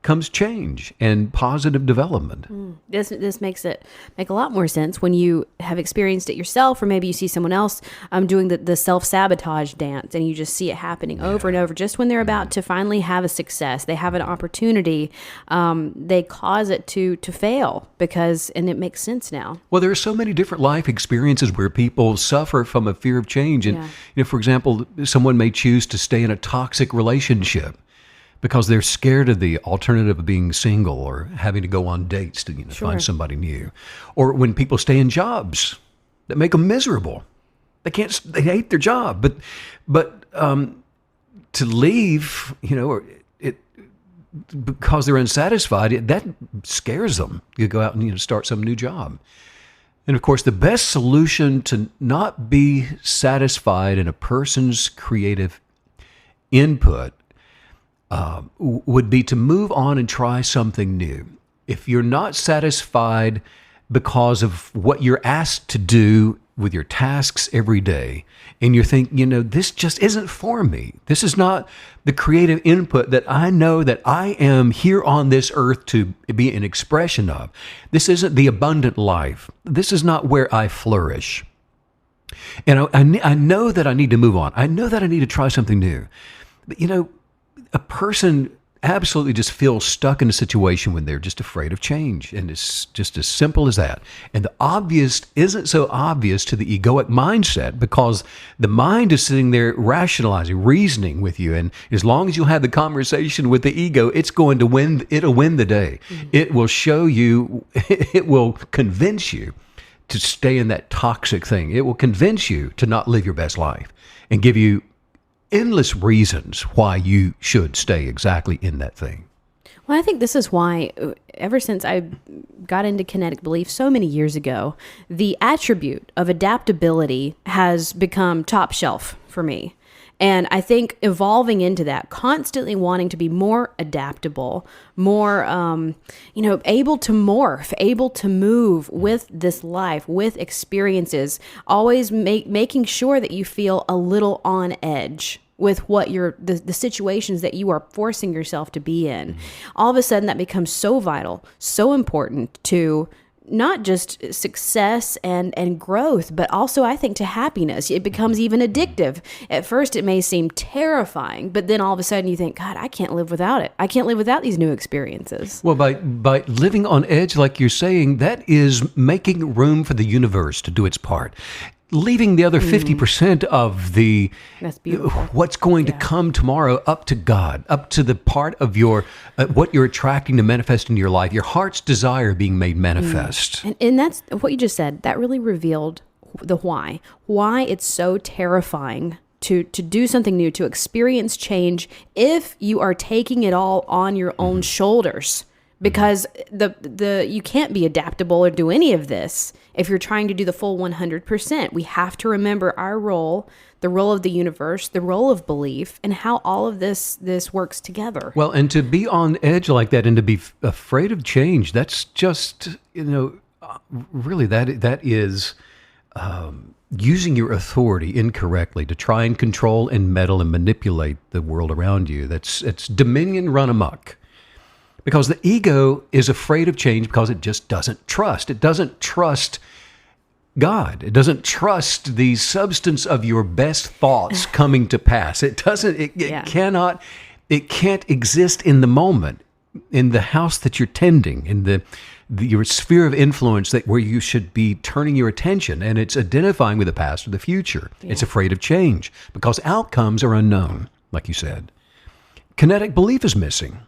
comes change and positive development. This makes it make a lot more sense when you have experienced it yourself, or maybe you see someone else doing the self-sabotage dance, and you just see it happening over and over. Just when they're about to finally have a success, they have an opportunity, they cause it to fail and it makes sense now. Well, there are so many different life experiences where people suffer from a fear of change. And for example, someone may choose to stay in a toxic relationship because they're scared of the alternative of being single or having to go on dates to find somebody new. Or when people stay in jobs that make them miserable. They hate their job. But to leave, because they're unsatisfied, that scares them. You go out and start some new job. And of course, the best solution to not be satisfied in a person's creative input would be to move on and try something new. If you're not satisfied because of what you're asked to do with your tasks every day, and you think, this just isn't for me. This is not the creative input that I know that I am here on this earth to be an expression of. This isn't the abundant life. This is not where I flourish. And I know that I need to move on. I know that I need to try something new. But, a person absolutely just feels stuck in a situation when they're just afraid of change. And it's just as simple as that. And the obvious isn't so obvious to the egoic mindset, because the mind is sitting there rationalizing, reasoning with you. And as long as you have the conversation with the ego, it's going to win. It'll win the day. Mm-hmm. It will show you, it will convince you to stay in that toxic thing. It will convince you to not live your best life and give you endless reasons why you should stay exactly in that thing. Well, I think this is why, ever since I got into kinetic belief so many years ago, the attribute of adaptability has become top shelf for me. And I think evolving into that, constantly wanting to be more adaptable, more, able to morph, able to move with this life, with experiences, always making sure that you feel a little on edge with what the situations that you are forcing yourself to be in. Mm-hmm. All of a sudden that becomes so vital, so important to not just success and growth, but also I think to happiness. It becomes even addictive. At first it may seem terrifying, but then all of a sudden you think, God, I can't live without it. I can't live without these new experiences. Well, by living on edge, like you're saying, that is making room for the universe to do its part. Leaving the other 50% of the what's going to come tomorrow up to God, up to the part of your what you're attracting to manifest in your life, your heart's desire being made manifest. And that's what you just said. That really revealed the why it's so terrifying to do something new, to experience change if you are taking it all on your own shoulders. Because you can't be adaptable or do any of this if you're trying to do the full 100%. We have to remember our role, the role of the universe, the role of belief, and how all of this works together. Well, and to be on edge like that and to be afraid of change, that's just, really, that is using your authority incorrectly to try and control and meddle and manipulate the world around you. It's dominion run amok. Because the ego is afraid of change because it just doesn't trust. It doesn't trust God. It doesn't trust the substance of your best thoughts coming to pass. It doesn't, it can't exist in the moment, in the house that you're tending, in your sphere of influence where you should be turning your attention, and it's identifying with the past or the future. Yeah. It's afraid of change because outcomes are unknown, like you said. Kinetic belief is missing.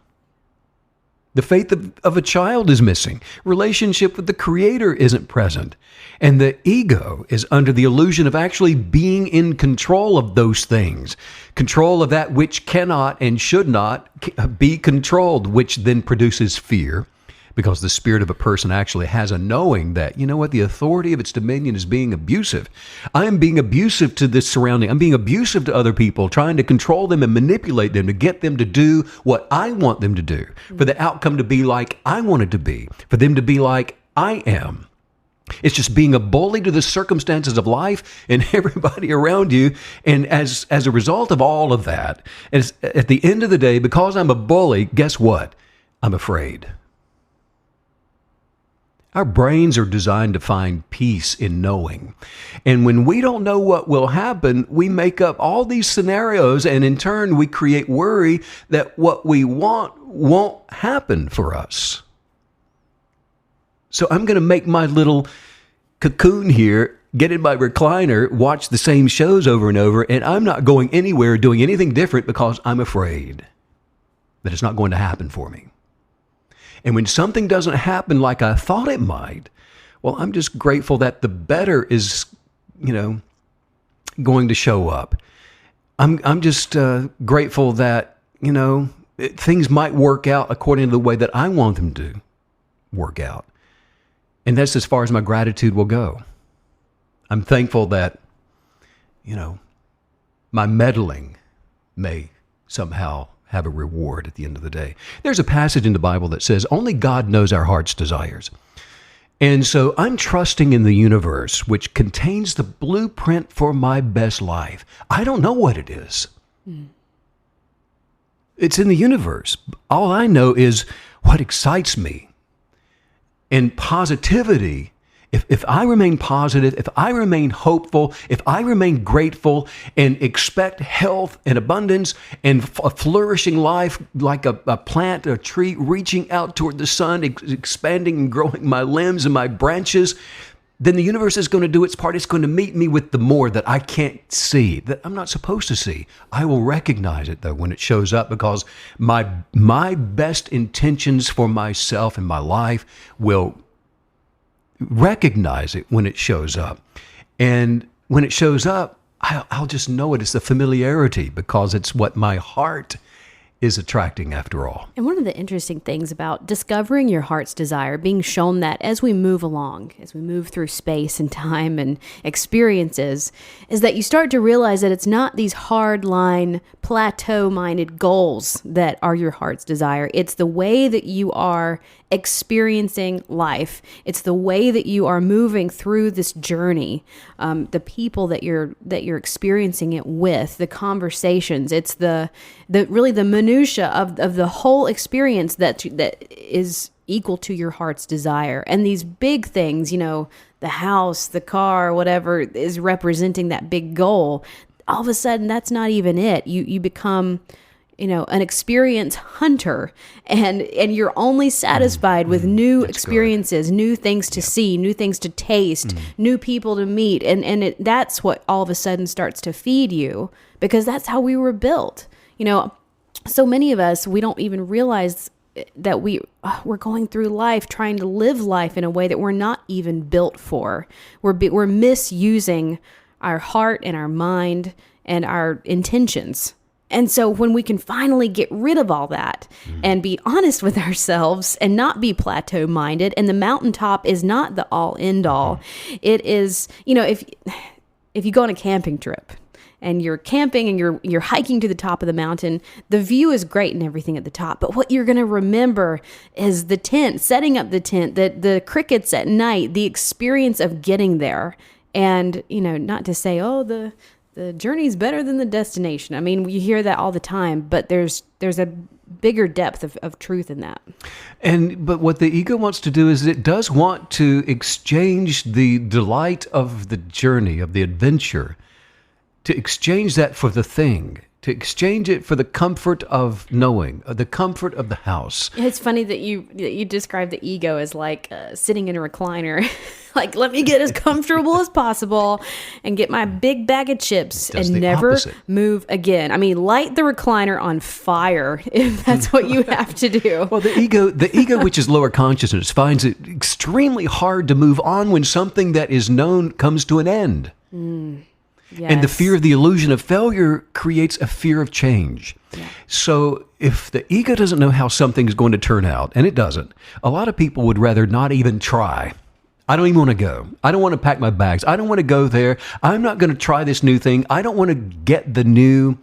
The faith of a child is missing. Relationship with the Creator isn't present. And the ego is under the illusion of actually being in control of those things. Control of that which cannot and should not be controlled, which then produces fear. Because the spirit of a person actually has a knowing that, you know what, the authority of its dominion is being abusive. I am being abusive to this surrounding. I'm being abusive to other people, trying to control them and manipulate them to get them to do what I want them to do, for the outcome to be like I want it to be, for them to be like I am. It's just being a bully to the circumstances of life and everybody around you. And as a result of all of that, at the end of the day, because I'm a bully, guess what? I'm afraid. Our brains are designed to find peace in knowing. And when we don't know what will happen, we make up all these scenarios, and in turn, we create worry that what we want won't happen for us. So I'm going to make my little cocoon here, get in my recliner, watch the same shows over and over, and I'm not going anywhere doing anything different because I'm afraid that it's not going to happen for me. And when something doesn't happen like I thought it might, well, I'm just grateful that the better is, going to show up. I'm just grateful that, things might work out according to the way that I want them to work out. And that's as far as my gratitude will go. I'm thankful that, my meddling may somehow have a reward at the end of the day. There's a passage in the Bible that says only God knows our heart's desires. And so I'm trusting in the universe, which contains the blueprint for my best life. I don't know what it is. It's in the universe. All I know is what excites me. And positivity, if I remain positive, if I remain hopeful, if I remain grateful and expect health and abundance and a flourishing life like a plant, a tree reaching out toward the sun, expanding and growing my limbs and my branches, then the universe is going to do its part. It's going to meet me with the more that I can't see, that I'm not supposed to see. I will recognize it, though, when it shows up, because my best intentions for myself and my life will recognize it when it shows up. And when it shows up, I'll just know it. It's the familiarity, because it's what my heart is attracting after all. And one of the interesting things about discovering your heart's desire, being shown that as we move along, as we move through space and time and experiences, is that you start to realize that it's not these hard line, plateau-minded goals that are your heart's desire. It's the way that you are experiencing life. It's the way that you are moving through this journey, the people that you're experiencing it with, the conversations. It's the really the minutia of the whole experience that is equal to your heart's desire. And these big things, the house, the car, whatever is representing that big goal, all of a sudden that's not even it. You become an experienced hunter, and you're only satisfied with new experiences, new things to see, new things to taste, new people to meet. And that's what all of a sudden starts to feed you, because that's how we were built. So many of us, we don't even realize that we're going through life trying to live life in a way that we're not even built for. We're misusing our heart and our mind and our intentions. And so when we can finally get rid of all that and be honest with ourselves and not be plateau minded, and the mountaintop is not the all end all. It is, if you go on a camping trip and you're camping and you're hiking to the top of the mountain, the view is great and everything at the top. But what you're going to remember is the tent, setting up the tent, the crickets at night, the experience of getting there, And, not to say, oh, the journey's better than the destination. I mean, you hear that all the time, but there's a bigger depth of truth in that. But what the ego wants to do is it does want to exchange the delight of the journey, of the adventure, to exchange that for the thing, to exchange it for the comfort of knowing, the comfort of the house. It's funny that you describe the ego as like sitting in a recliner, like, let me get as comfortable as possible and get my big bag of chips and never move again. I mean, light the recliner on fire if that's what you have to do. Well, the ego, which is lower consciousness, finds it extremely hard to move on when something that is known comes to an end. Yes. And the fear of the illusion of failure creates a fear of change. Yeah. So if the ego doesn't know how something's going to turn out, and it doesn't, a lot of people would rather not even try. I don't even want to go. I don't want to pack my bags. I don't want to go there. I'm not going to try this new thing. I don't want to get the new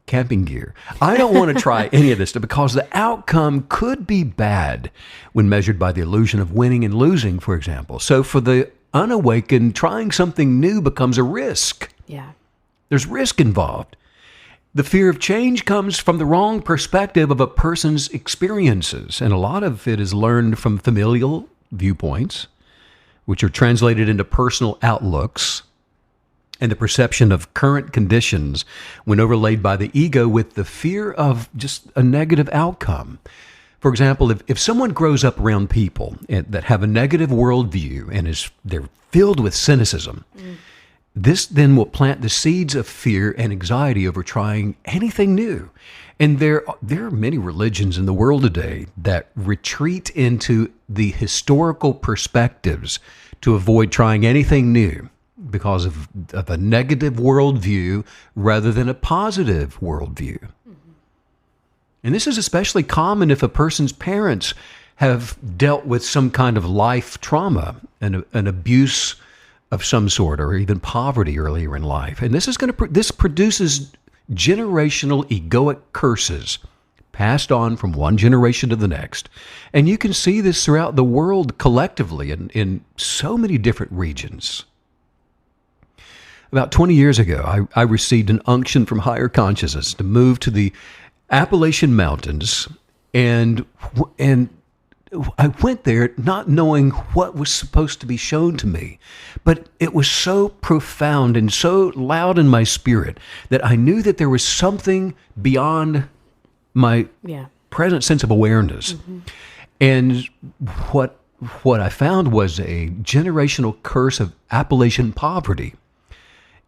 camping gear. I don't want to try any of this stuff because the outcome could be bad when measured by the illusion of winning and losing, for example. So for the unawakened, trying something new becomes a risk. Yeah. There's risk involved. The fear of change comes from the wrong perspective of a person's experiences, and a lot of it is learned from familial viewpoints, which are translated into personal outlooks, and the perception of current conditions when overlaid by the ego with the fear of just a negative outcome. For example, if someone grows up around people that have a negative worldview and they're filled with cynicism, this then will plant the seeds of fear and anxiety over trying anything new. And there are many religions in the world today that retreat into the historical perspectives to avoid trying anything new because of a negative worldview rather than a positive worldview. And this is especially common if a person's parents have dealt with some kind of life trauma, an abuse of some sort, or even poverty earlier in life. And this produces generational egoic curses passed on from one generation to the next. And you can see this throughout the world collectively in so many different regions. About 20 years ago, I received an unction from higher consciousness to move to the Appalachian Mountains, and I went there not knowing what was supposed to be shown to me, but it was so profound and so loud in my spirit that I knew that there was something beyond my present sense of awareness. Mm-hmm. And what I found was a generational curse of Appalachian poverty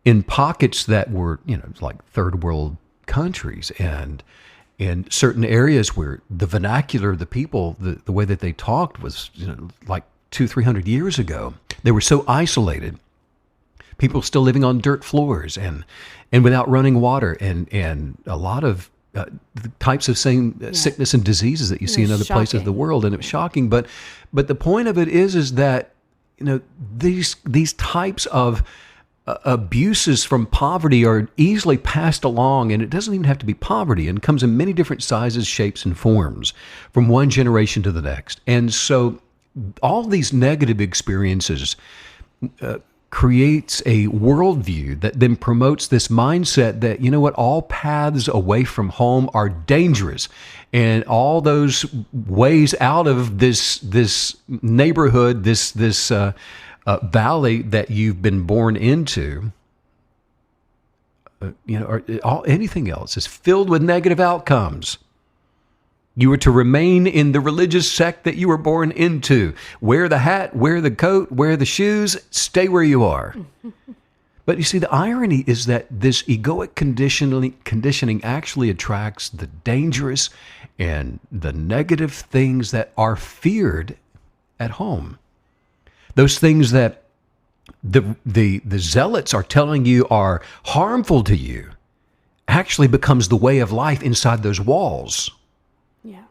in pockets that were, like third world countries, and in certain areas where the vernacular, the people, the way that they talked was, like 200-300 years ago. They were so isolated. People still living on dirt floors and without running water, and a lot of the types of sickness and diseases that you see in other places of the world. And it was shocking. But the point of it is that, these types of abuses from poverty are easily passed along, and it doesn't even have to be poverty, and comes in many different sizes, shapes, and forms from one generation to the next. And so all these negative experiences creates a worldview that then promotes this mindset that, all paths away from home are dangerous, and all those ways out of this neighborhood, this valley that you've been born into, or anything else is filled with negative outcomes. You are to remain in the religious sect that you were born into. Wear the hat, wear the coat, wear the shoes, stay where you are. But you see, the irony is that this egoic conditioning actually attracts the dangerous and the negative things that are feared at home. Those things that the zealots are telling you are harmful to you actually becomes the way of life inside those walls. Yeah.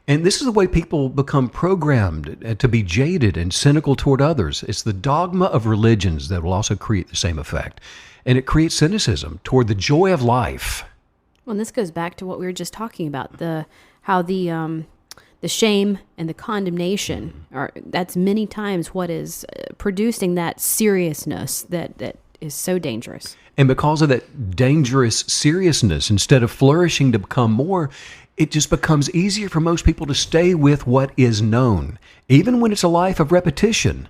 And this is the way people become programmed to be jaded and cynical toward others. It's the dogma of religions that will also create the same effect. And it creates cynicism toward the joy of life. Well, and this goes back to what we were just talking about, how the the shame and the condemnation that's many times what is producing that seriousness that is so dangerous. And because of that dangerous seriousness, instead of flourishing to become more, it just becomes easier for most people to stay with what is known, even when it's a life of repetition,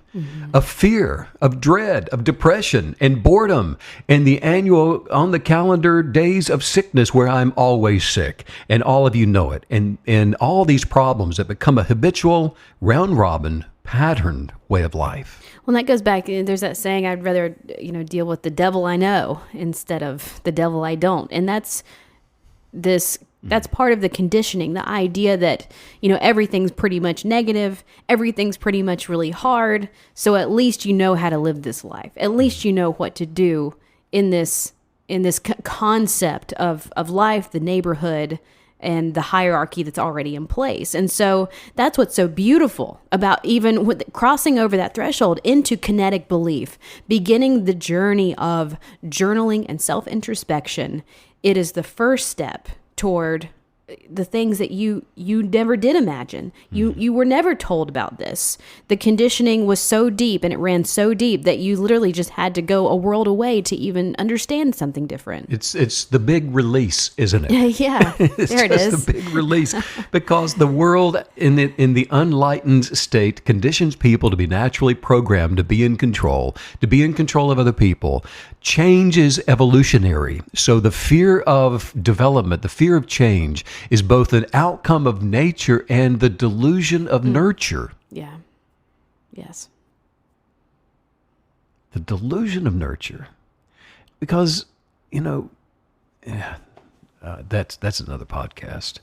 of fear, of dread, of depression, and boredom, and the annual on the calendar days of sickness where I'm always sick, and all of you know it, and all these problems that become a habitual, round-robin, patterned way of life. Well, that goes back, there's that saying, I'd rather, deal with the devil I know instead of the devil I don't. And that's part of the conditioning, the idea that, everything's pretty much negative, everything's pretty much really hard. So at least you know how to live this life. At least you know what to do in this concept of life, the neighborhood, and the hierarchy that's already in place. And so that's what's so beautiful about even with crossing over that threshold into kinetic belief, beginning the journey of journaling and self-introspection. It is the first step toward the things that you never did imagine. You were never told about this. The conditioning was so deep and it ran so deep that you literally just had to go a world away to even understand something different. It's the big release, isn't it? Yeah, there it is. It's the big release because the world in the unlightened state conditions people to be naturally programmed to be in control of other people. Change is evolutionary. So the fear of development, the fear of change is both an outcome of nature and the delusion of nurture. Yeah. Yes. The delusion of nurture. Because, that's another podcast.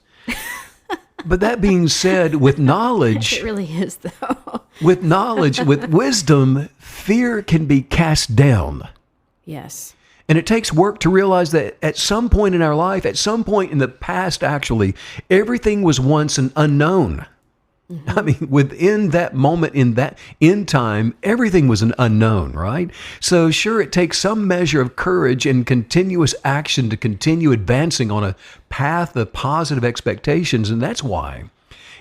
But that being said, with knowledge... It really is, though. With knowledge, with wisdom, fear can be cast down. Yes. And it takes work to realize that at some point in our life, at some point in the past, actually, everything was once an unknown. I mean, within that moment, in time, everything was an unknown, right? So sure, it takes some measure of courage and continuous action to continue advancing on a path of positive expectations. And that's why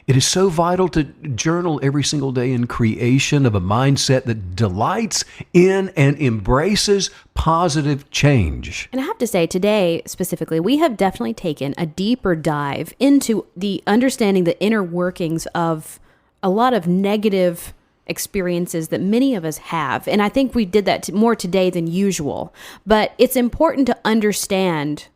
it is so vital to journal every single day in creation of a mindset that delights in and embraces positive change. And I have to say, today specifically, we have definitely taken a deeper dive into the understanding the inner workings of a lot of negative experiences that many of us have. And I think we did that more today than usual. But it's important to understand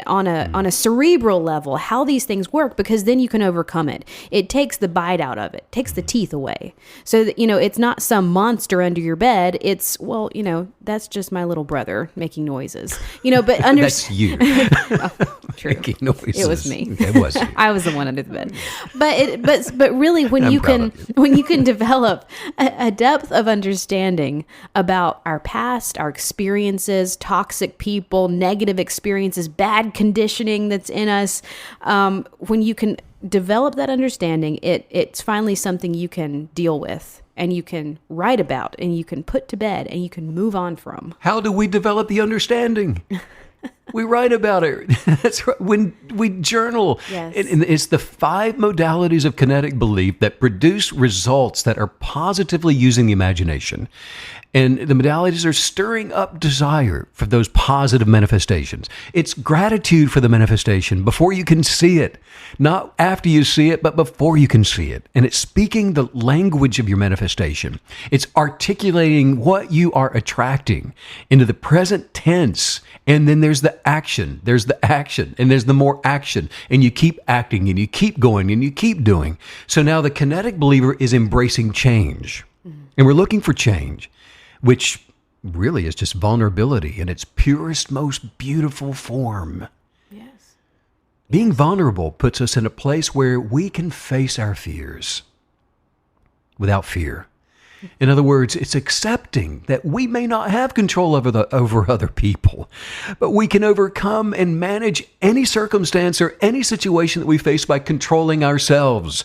on a cerebral level how these things work, because then you can overcome it. It takes the bite out of it, takes the teeth away. So that, it's not some monster under your bed. It's, that's just my little brother making noises. But That's you. Oh, true. Making noises. It was me. It was you. I was the one under the bed. But really, when I'm you proud can of you. when you can develop a depth of understanding about our past, our experiences, toxic people, negative experiences, bad conditioning that's in us, when you can develop that understanding, it's finally something you can deal with and you can write about and you can put to bed and you can move on from. How do we develop the understanding? We write about it. That's right. When we journal. Yes. And it's the 5 modalities of kinetic belief that produce results that are positively using the imagination. And the modalities are stirring up desire for those positive manifestations. It's gratitude for the manifestation before you can see it. Not after you see it, but before you can see it. And it's speaking the language of your manifestation. It's articulating what you are attracting into the present tense. And then there's the action. There's the action. And there's the more action. And you keep acting and you keep going and you keep doing. So now the kinetic believer is embracing change. And we're looking for change, which really is just vulnerability in its purest, most beautiful form. Yes. Being vulnerable puts us in a place where we can face our fears without fear. In other words, it's accepting that we may not have control over other people, but we can overcome and manage any circumstance or any situation that we face by controlling ourselves,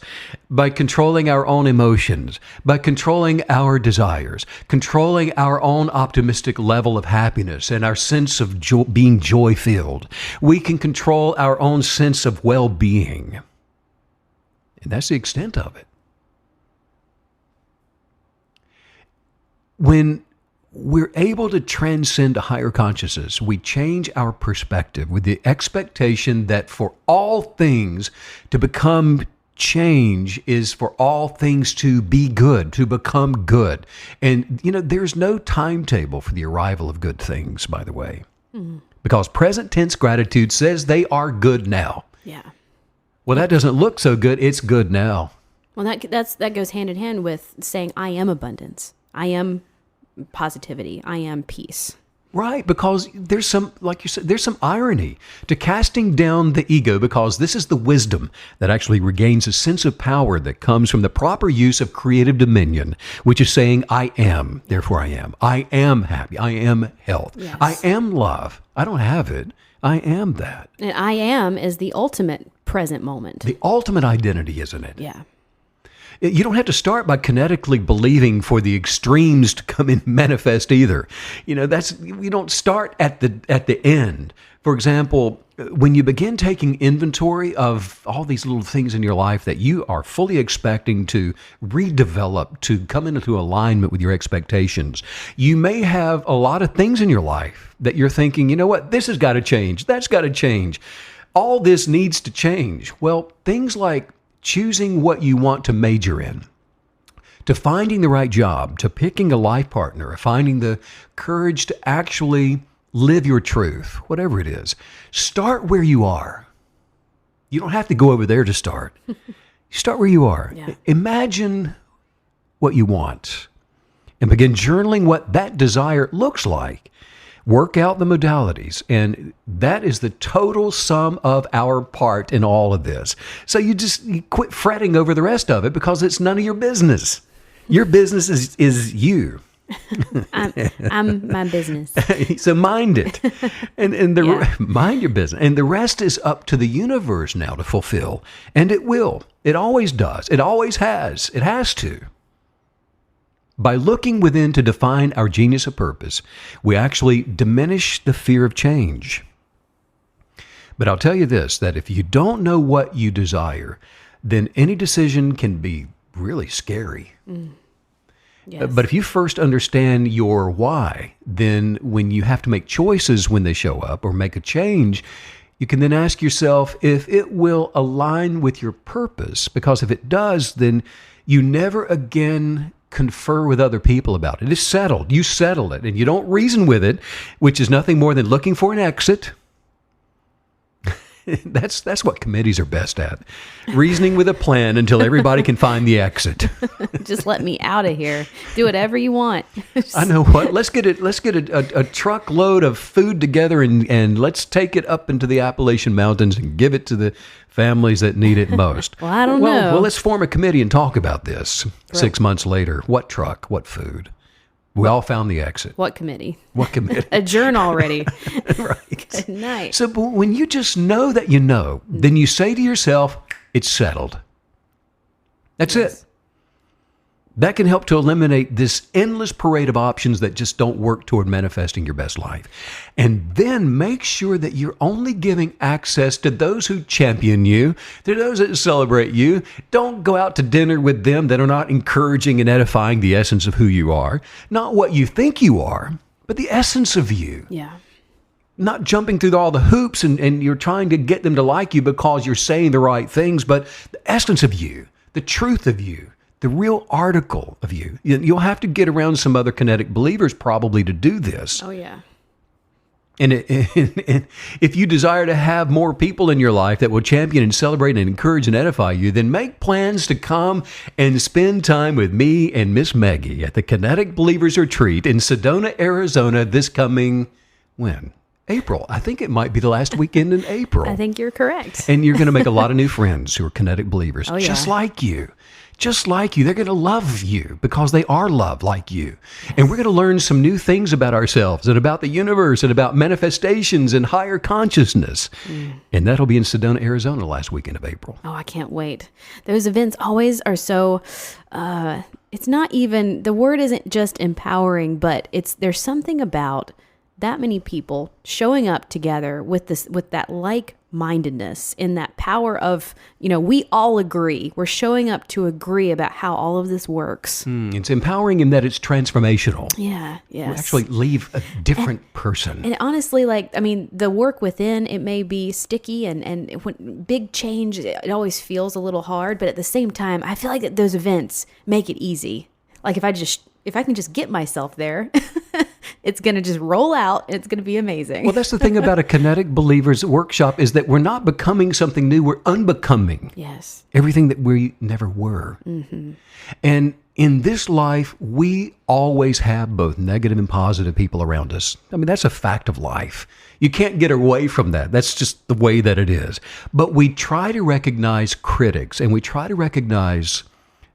by controlling our own emotions, by controlling our desires, controlling our own optimistic level of happiness and our sense of being joy-filled. We can control our own sense of well-being. And that's the extent of it. When we're able to transcend a higher consciousness, we change our perspective with the expectation that for all things to become change is for all things to be good, to become good. And, there's no timetable for the arrival of good things, by the way, because present tense gratitude says they are good now. Yeah. Well, that doesn't look so good. It's good now. Well, that goes hand in hand with saying, I am abundance. I am positivity. I am peace. Right, because there's some, like you said, there's some irony to casting down the ego, because this is the wisdom that actually regains a sense of power that comes from the proper use of creative dominion, which is saying, I am, therefore I am. I am happy. I am health. Yes. I am love. I don't have it. I am that. And I am is the ultimate present moment. The ultimate identity, isn't it? Yeah. You don't have to start by kinetically believing for the extremes to come in manifest either. You don't start at the end. For example, when you begin taking inventory of all these little things in your life that you are fully expecting to redevelop, to come into alignment with your expectations, you may have a lot of things in your life that you're thinking, you know what, this has got to change. That's got to change. All this needs to change. Well, things like choosing what you want to major in, to finding the right job, to picking a life partner, finding the courage to actually live your truth, whatever it is. Start where you are. You don't have to go over there to start. You start where you are. Yeah. Imagine what you want and begin journaling what that desire looks like. Work out the modalities, and that is the total sum of our part in all of this. So you quit fretting over the rest of it, because it's none of your business. Your business is you. I'm my business. So mind it, and mind your business, and the rest is up to the universe now to fulfill, and it will. It always does. It always has. It has to. By looking within to define our genius of purpose, we actually diminish the fear of change. But I'll tell you this, that if you don't know what you desire, then any decision can be really scary. Yes. But if you first understand your why, then when you have to make choices when they show up or make a change, you can then ask yourself if it will align with your purpose. Because if it does, then you never again confer with other people about it. It's settled. You settled it, and you don't reason with it, which is nothing more than looking for an exit. That's what committees are best at. Reasoning with a plan until everybody can find the exit. Just let me out of here. Do whatever you want. I know what. Let's get a truckload of food together and let's take it up into the Appalachian Mountains and give it to the families that need it most. Well, I don't know. Well, let's form a committee and talk about this. Right. 6 months later, what truck, what food? We all found the exit. What committee? What committee? Adjourn already. Right. Good night. So when you just know that you know, then you say to yourself, it's settled. That's it. That can help to eliminate this endless parade of options that just don't work toward manifesting your best life. And then make sure that you're only giving access to those who champion you, to those that celebrate you. Don't go out to dinner with them that are not encouraging and edifying the essence of who you are. Not what you think you are, but the essence of you. Yeah. Not jumping through all the hoops and you're trying to get them to like you because you're saying the right things, but the essence of you, the truth of you. The real article of you. You'll have to get around some other kinetic believers probably to do this. Oh, yeah. And if you desire to have more people in your life that will champion and celebrate and encourage and edify you, then make plans to come and spend time with me and Miss Maggie at the Kinetic Believers Retreat in Sedona, Arizona this coming, when? April. I think it might be the last weekend in April. I think you're correct. And you're going to make a lot of new friends who are kinetic believers, oh, yeah. Just like you. Just like you. They're going to love you because they are loved like you. And we're going to learn some new things about ourselves and about the universe and about manifestations and higher consciousness. And that'll be in Sedona, Arizona, the last weekend of April. Oh, I can't wait. Those events always are so, it's not even, the word isn't just empowering, but there's something about that many people showing up together with that mindedness, in that power of, we all agree. We're showing up to agree about how all of this works. It's empowering in that it's transformational. Yeah, yes. We actually leave a different person. And honestly, the work within, it may be sticky and when big change, it always feels a little hard. But at the same time, I feel like that those events make it easy. Like if I can just get myself there, it's going to just roll out and it's going to be amazing. Well, that's the thing about a Kinetic Believers workshop is that we're not becoming something new. We're unbecoming. Yes. Everything that we never were. Mm-hmm. And in this life, we always have both negative and positive people around us. I mean, that's a fact of life. You can't get away from that. That's just the way that it is. But we try to recognize critics and we try to recognize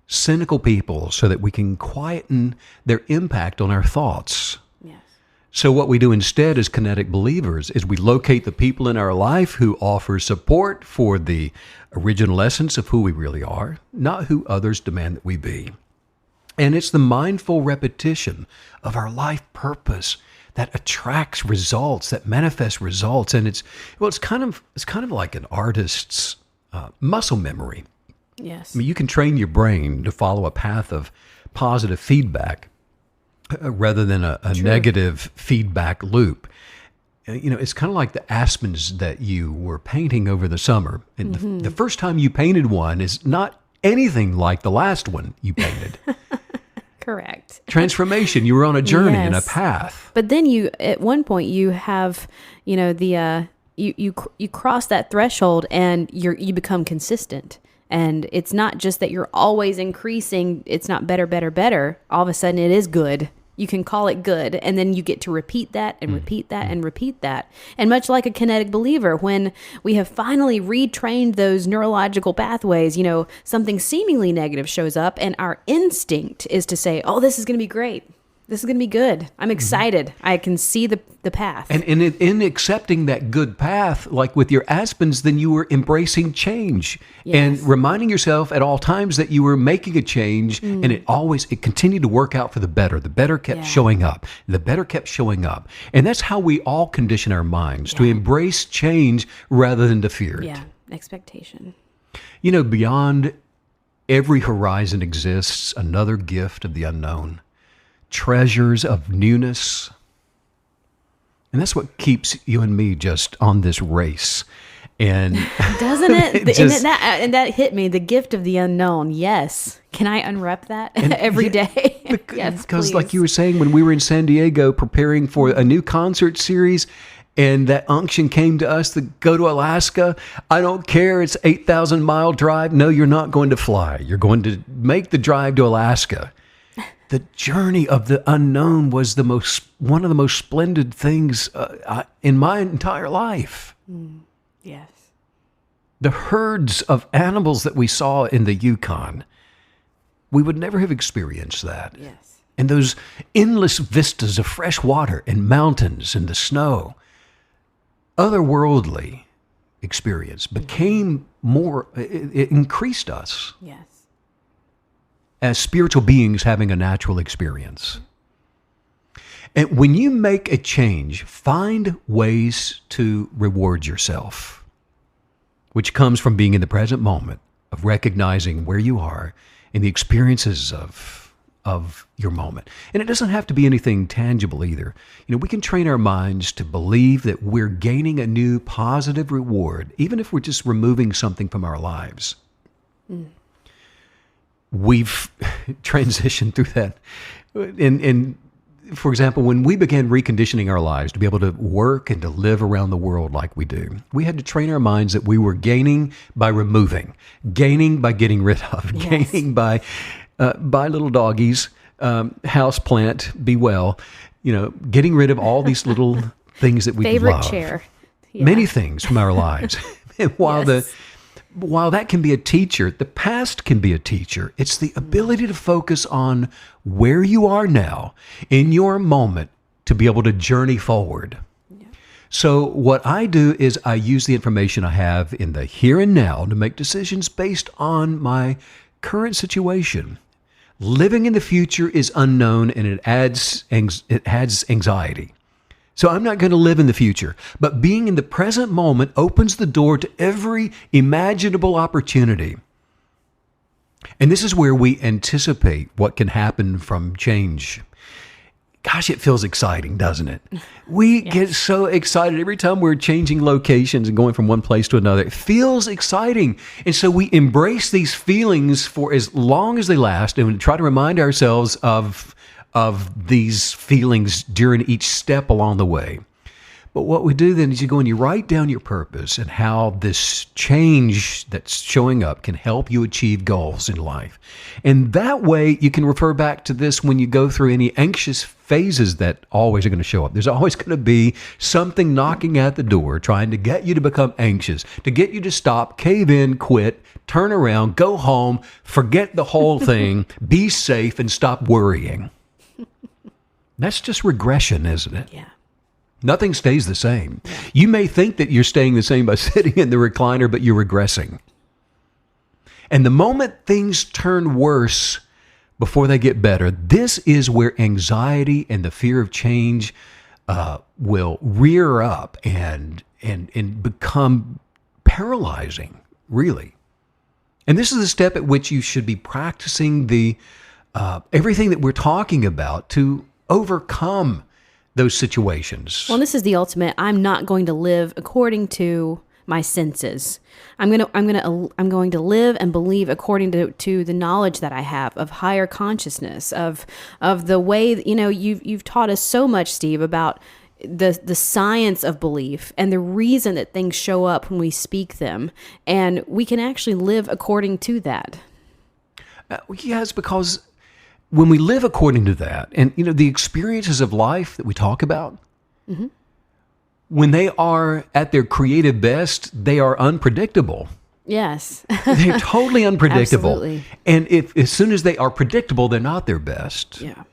cynical people so that we can quieten their impact on our thoughts. Yes. So what we do instead as Kinetic Believers is we locate the people in our life who offer support for the original essence of who we really are, not who others demand that we be. And it's the mindful repetition of our life purpose that attracts results, that manifests results. And it's kind of like an artist's muscle memory. Yes. I mean, you can train your brain to follow a path of positive feedback rather than a negative feedback loop. It's kind of like the aspens that you were painting over the summer. And the first time you painted one is not anything like the last one you painted. Correct. Transformation. You were on a journey and a Yes. path. But then at one point you have, you cross that threshold and you become consistent. And it's not just that you're always increasing. It's not better, better, better. All of a sudden it is good. You can call it good. And then you get to repeat that and repeat that and repeat that. And much like a Kinetic Believer, when we have finally retrained those neurological pathways, something seemingly negative shows up and our instinct is to say, oh, this is going to be great. This is going to be good. I'm excited. I can see the path. And in accepting that good path, like with your aspens, then you were embracing change and reminding yourself at all times that you were making a change, and it continued to work out for the better. The better kept showing up. The better kept showing up. And that's how we all condition our minds to embrace change rather than to fear it. Yeah, expectation. Beyond every horizon exists another gift of the unknown. Treasures of newness. And that's what keeps you and me just on this race. And doesn't it? And that hit me, the gift of the unknown. Yes. Can I unwrap that every day? Yes, because please. like you were saying, when we were in San Diego preparing for a new concert series, and that unction came to us to go to Alaska. I don't care. It's 8,000-mile drive. No, you're not going to fly. You're going to make the drive to Alaska. The journey of the unknown was one of the most splendid things in my entire life. Yes. The herds of animals that we saw in the Yukon, we would never have experienced that. Yes. And those endless vistas of fresh water and mountains and the snow, otherworldly experience became more, it increased us. Yes. As spiritual beings having a natural experience. And when you make a change, find ways to reward yourself, which comes from being in the present moment, of recognizing where you are and the experiences of your moment. And it doesn't have to be anything tangible either. We can train our minds to believe that we're gaining a new positive reward, even if we're just removing something from our lives. We've transitioned through that. And for example, when we began reconditioning our lives to be able to work and to live around the world like we do, we had to train our minds that we were gaining by removing, gaining by getting rid of, gaining by little doggies, house plant, be well, getting rid of all these little things that we love. Favorite chair. Yeah. Many things from our lives. And while that can be a teacher, the past can be a teacher. It's the ability to focus on where you are now in your moment to be able to journey forward. Yeah. So what I do is I use the information I have in the here and now to make decisions based on my current situation. Living in the future is unknown and it adds anxiety. So I'm not going to live in the future. But being in the present moment opens the door to every imaginable opportunity. And this is where we anticipate what can happen from change. Gosh, it feels exciting, doesn't it? We get so excited every time we're changing locations and going from one place to another. It feels exciting. And so we embrace these feelings for as long as they last and we try to remind ourselves of these feelings during each step along the way. But what we do then is you go and you write down your purpose and how this change that's showing up can help you achieve goals in life. And that way you can refer back to this when you go through any anxious phases that always are going to show up. There's always going to be something knocking at the door trying to get you to become anxious, to get you to stop, cave in, quit, turn around, go home, forget the whole thing, be safe, and stop worrying. That's just regression, isn't it? Yeah. Nothing stays the same. You may think that you're staying the same by sitting in the recliner, but you're regressing. And the moment things turn worse before they get better, this is where anxiety and the fear of change will rear up and become paralyzing, really. And this is the step at which you should be practicing the everything that we're talking about to overcome those situations. Well, this is the ultimate. I'm not going to live according to my senses. I'm going to live and believe according to the knowledge that I have of higher consciousness, of the way, you've taught us so much, Steve, about the science of belief and the reason that things show up when we speak them, and we can actually live according to that. Yes, because when we live according to that, and the experiences of life that we talk about, when they are at their creative best, they are unpredictable. Yes. They're totally unpredictable. Absolutely. And as soon as they are predictable, they're not their best. Yeah.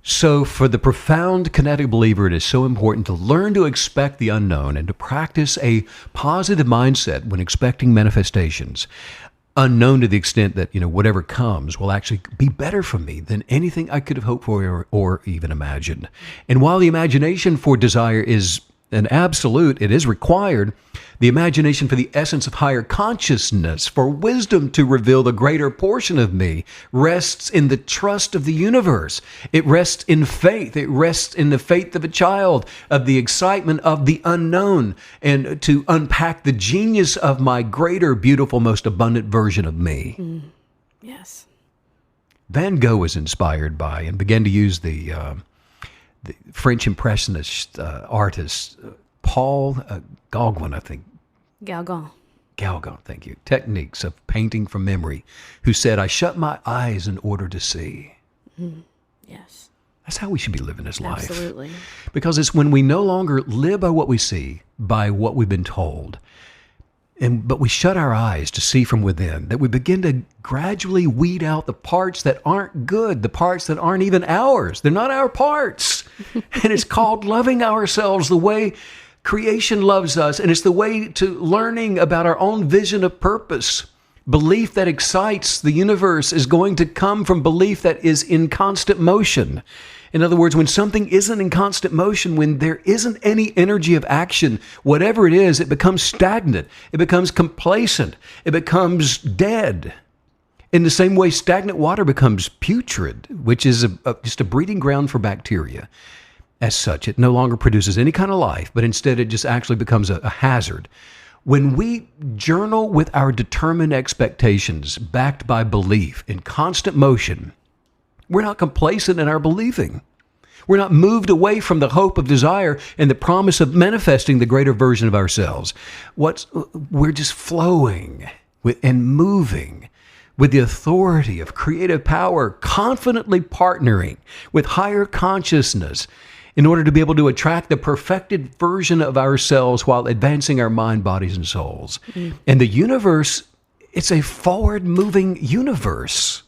So for the profound kinetic believer, it is so important to learn to expect the unknown and to practice a positive mindset when expecting manifestations. Unknown to the extent that, whatever comes will actually be better for me than anything I could have hoped for or even imagined. And while the imagination for desire is an absolute, it is required, the imagination for the essence of higher consciousness, for wisdom to reveal the greater portion of me, rests in the trust of the universe. It rests in faith. It rests in the faith of a child, of the excitement of the unknown, and to unpack the genius of my greater, beautiful, most abundant version of me. Yes. Van Gogh was inspired by and began to use the French Impressionist artist Paul Gauguin, I think. Gauguin, thank you. Techniques of painting from memory, who said, "I shut my eyes in order to see." Yes. That's how we should be living this life. Absolutely. Because it's when we no longer live by what we see, by what we've been told, but we shut our eyes to see from within, that we begin to gradually weed out the parts that aren't good, the parts that aren't even ours. They're not our parts. And it's called loving ourselves the way creation loves us. And it's the way to learning about our own vision of purpose. Belief that excites the universe is going to come from belief that is in constant motion. In other words, when something isn't in constant motion, when there isn't any energy of action, whatever it is, it becomes stagnant. It becomes complacent. It becomes dead. In the same way, stagnant water becomes putrid, which is just a breeding ground for bacteria. As such, it no longer produces any kind of life, but instead it just actually becomes a hazard. When we journal with our determined expectations, backed by belief in constant motion, we're not complacent in our believing. We're not moved away from the hope of desire and the promise of manifesting the greater version of ourselves. We're just flowing and moving with the authority of creative power, confidently partnering with higher consciousness in order to be able to attract the perfected version of ourselves while advancing our mind, bodies, and souls. And the universe, it's a forward-moving universe.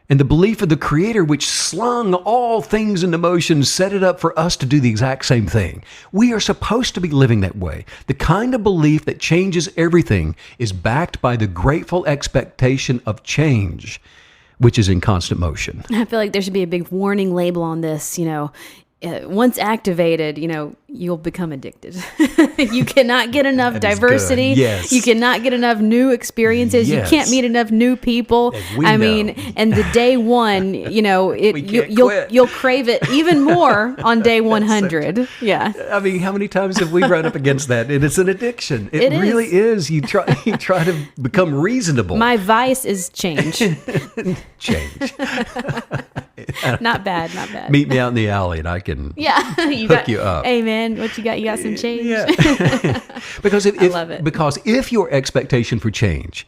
And the belief of the Creator, which slung all things into motion, set it up for us to do the exact same thing. We are supposed to be living that way. The kind of belief that changes everything is backed by the grateful expectation of change, which is in constant motion. I feel like there should be a big warning label on this, once activated, you'll become addicted. You cannot get enough That is diversity. good. Yes. You cannot get enough new experiences. Yes. You can't meet enough new people. And we know. And the day one, quit. you'll crave it even more on day 100. Yeah. I mean, how many times have we run up against that? And it's an addiction. It really is. You try to become reasonable. My vice is change. Change. Not bad. Meet me out in the alley and I can hook you up. Hey man, what you got? You got some change? Yeah. Because I love it. Because if your expectation for change,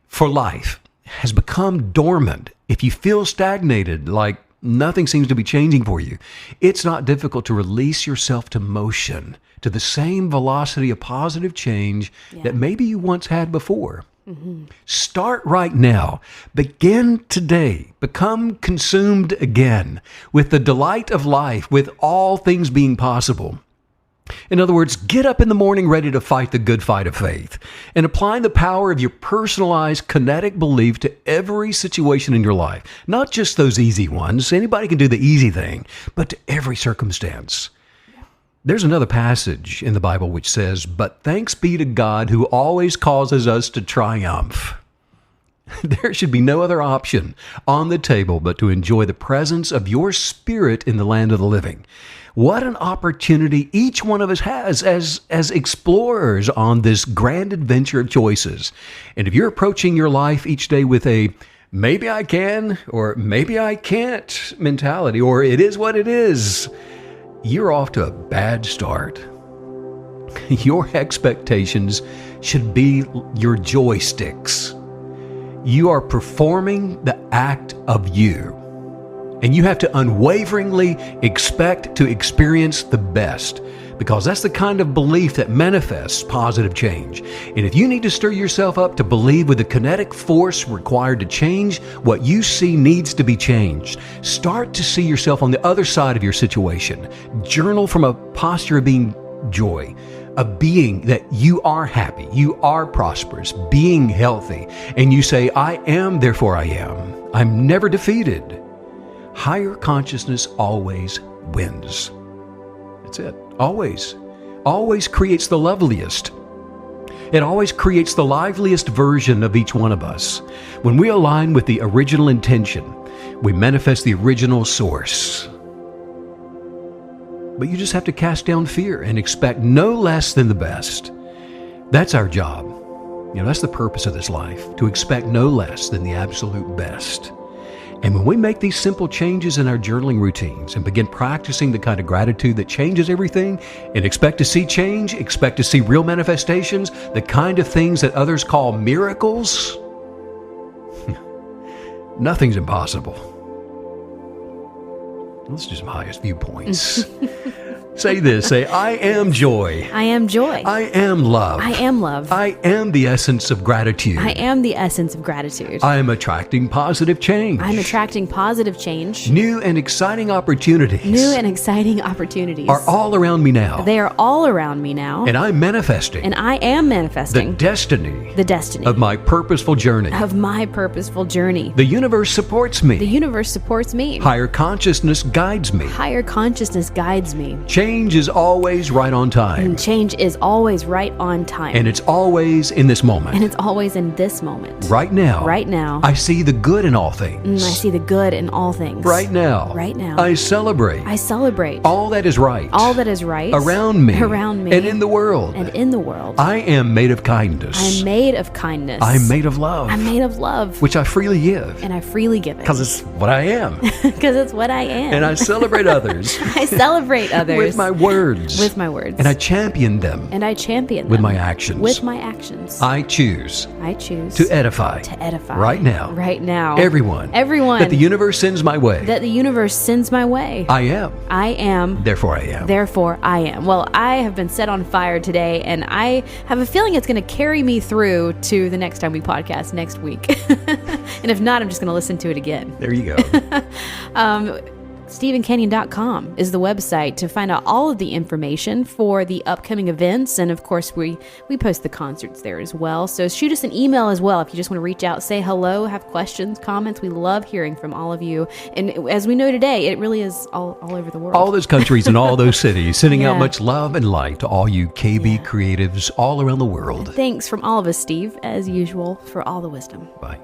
for life, has become dormant, if you feel stagnated, like nothing seems to be changing for you, it's not difficult to release yourself to motion, to the same velocity of positive change that maybe you once had before. Mm-hmm. Start right now. Begin today. Become consumed again with the delight of life, with all things being possible. In other words, get up in the morning ready to fight the good fight of faith and applying the power of your personalized kinetic belief to every situation in your life. Not just those easy ones. Anybody can do the easy thing, but to every circumstance. There's another passage in the Bible which says, "But thanks be to God who always causes us to triumph." There should be no other option on the table but to enjoy the presence of your Spirit in the land of the living. What an opportunity each one of us has as explorers on this grand adventure of choices. And if you're approaching your life each day with a maybe I can or maybe I can't mentality, or it is what it is, you're off to a bad start. Your expectations should be your joysticks. You are performing the act of you. And you have to unwaveringly expect to experience the best, because that's the kind of belief that manifests positive change. And if you need to stir yourself up to believe with the kinetic force required to change what you see needs to be changed, start to see yourself on the other side of your situation. Journal from a posture of being joy, of being that you are happy, you are prosperous, being healthy. And you say, I am, therefore I am. I'm never defeated. Higher consciousness always wins. That's it. Always. Always creates the loveliest. It always creates the liveliest version of each one of us. When we align with the original intention, we manifest the original source. But you just have to cast down fear and expect no less than the best. That's our job. That's the purpose of this life, to expect no less than the absolute best. And when we make these simple changes in our journaling routines and begin practicing the kind of gratitude that changes everything, and expect to see change, expect to see real manifestations, the kind of things that others call miracles, nothing's impossible. Let's do some highest viewpoints. Say this. Say, I am joy. I am joy. I am love. I am love. I am the essence of gratitude. I am the essence of gratitude. I am attracting positive change. I'm attracting positive change. New and exciting opportunities. New and exciting opportunities are all around me now. They are all around me now. And I'm manifesting. And I am manifesting The destiny. Of my purposeful journey. Of my purposeful journey. The universe supports me. The universe supports me. Higher consciousness guides me. Higher consciousness guides me. Change is always right on time. And change is always right on time. And it's always in this moment. And it's always in this moment. Right now. Right now. I see the good in all things. I see the good in all things. Right now. Right now. I celebrate. All that is right. All that is right. Around me. Around me. And in the world. And in the world. I am made of kindness. I'm made of kindness. I'm made of love. I'm made of love. Which I freely give. And I freely give it. Because it's what I am. Because it's what I am. And I celebrate others. I celebrate others. With my words. With my words. And I champion them. With my actions. With my actions. I choose. To edify. Right now. Right now. Everyone. That the universe sends my way. I am. Therefore I am. Well, I have been set on fire today, and I have a feeling it's going to carry me through to the next time we podcast next week. And if not, I'm just going to listen to it again. There you go. StephenCanyon.com is the website to find out all of the information for the upcoming events. And of course, we post the concerts there as well. So shoot us an email as well if you just want to reach out, say hello, have questions, comments. We love hearing from all of you. And as we know today, it really is all over the world. All those countries and all those cities, sending out Yeah. much love and light to all you KB creatives all around the world. Thanks from all of us, Steve, as usual, for all the wisdom. Bye.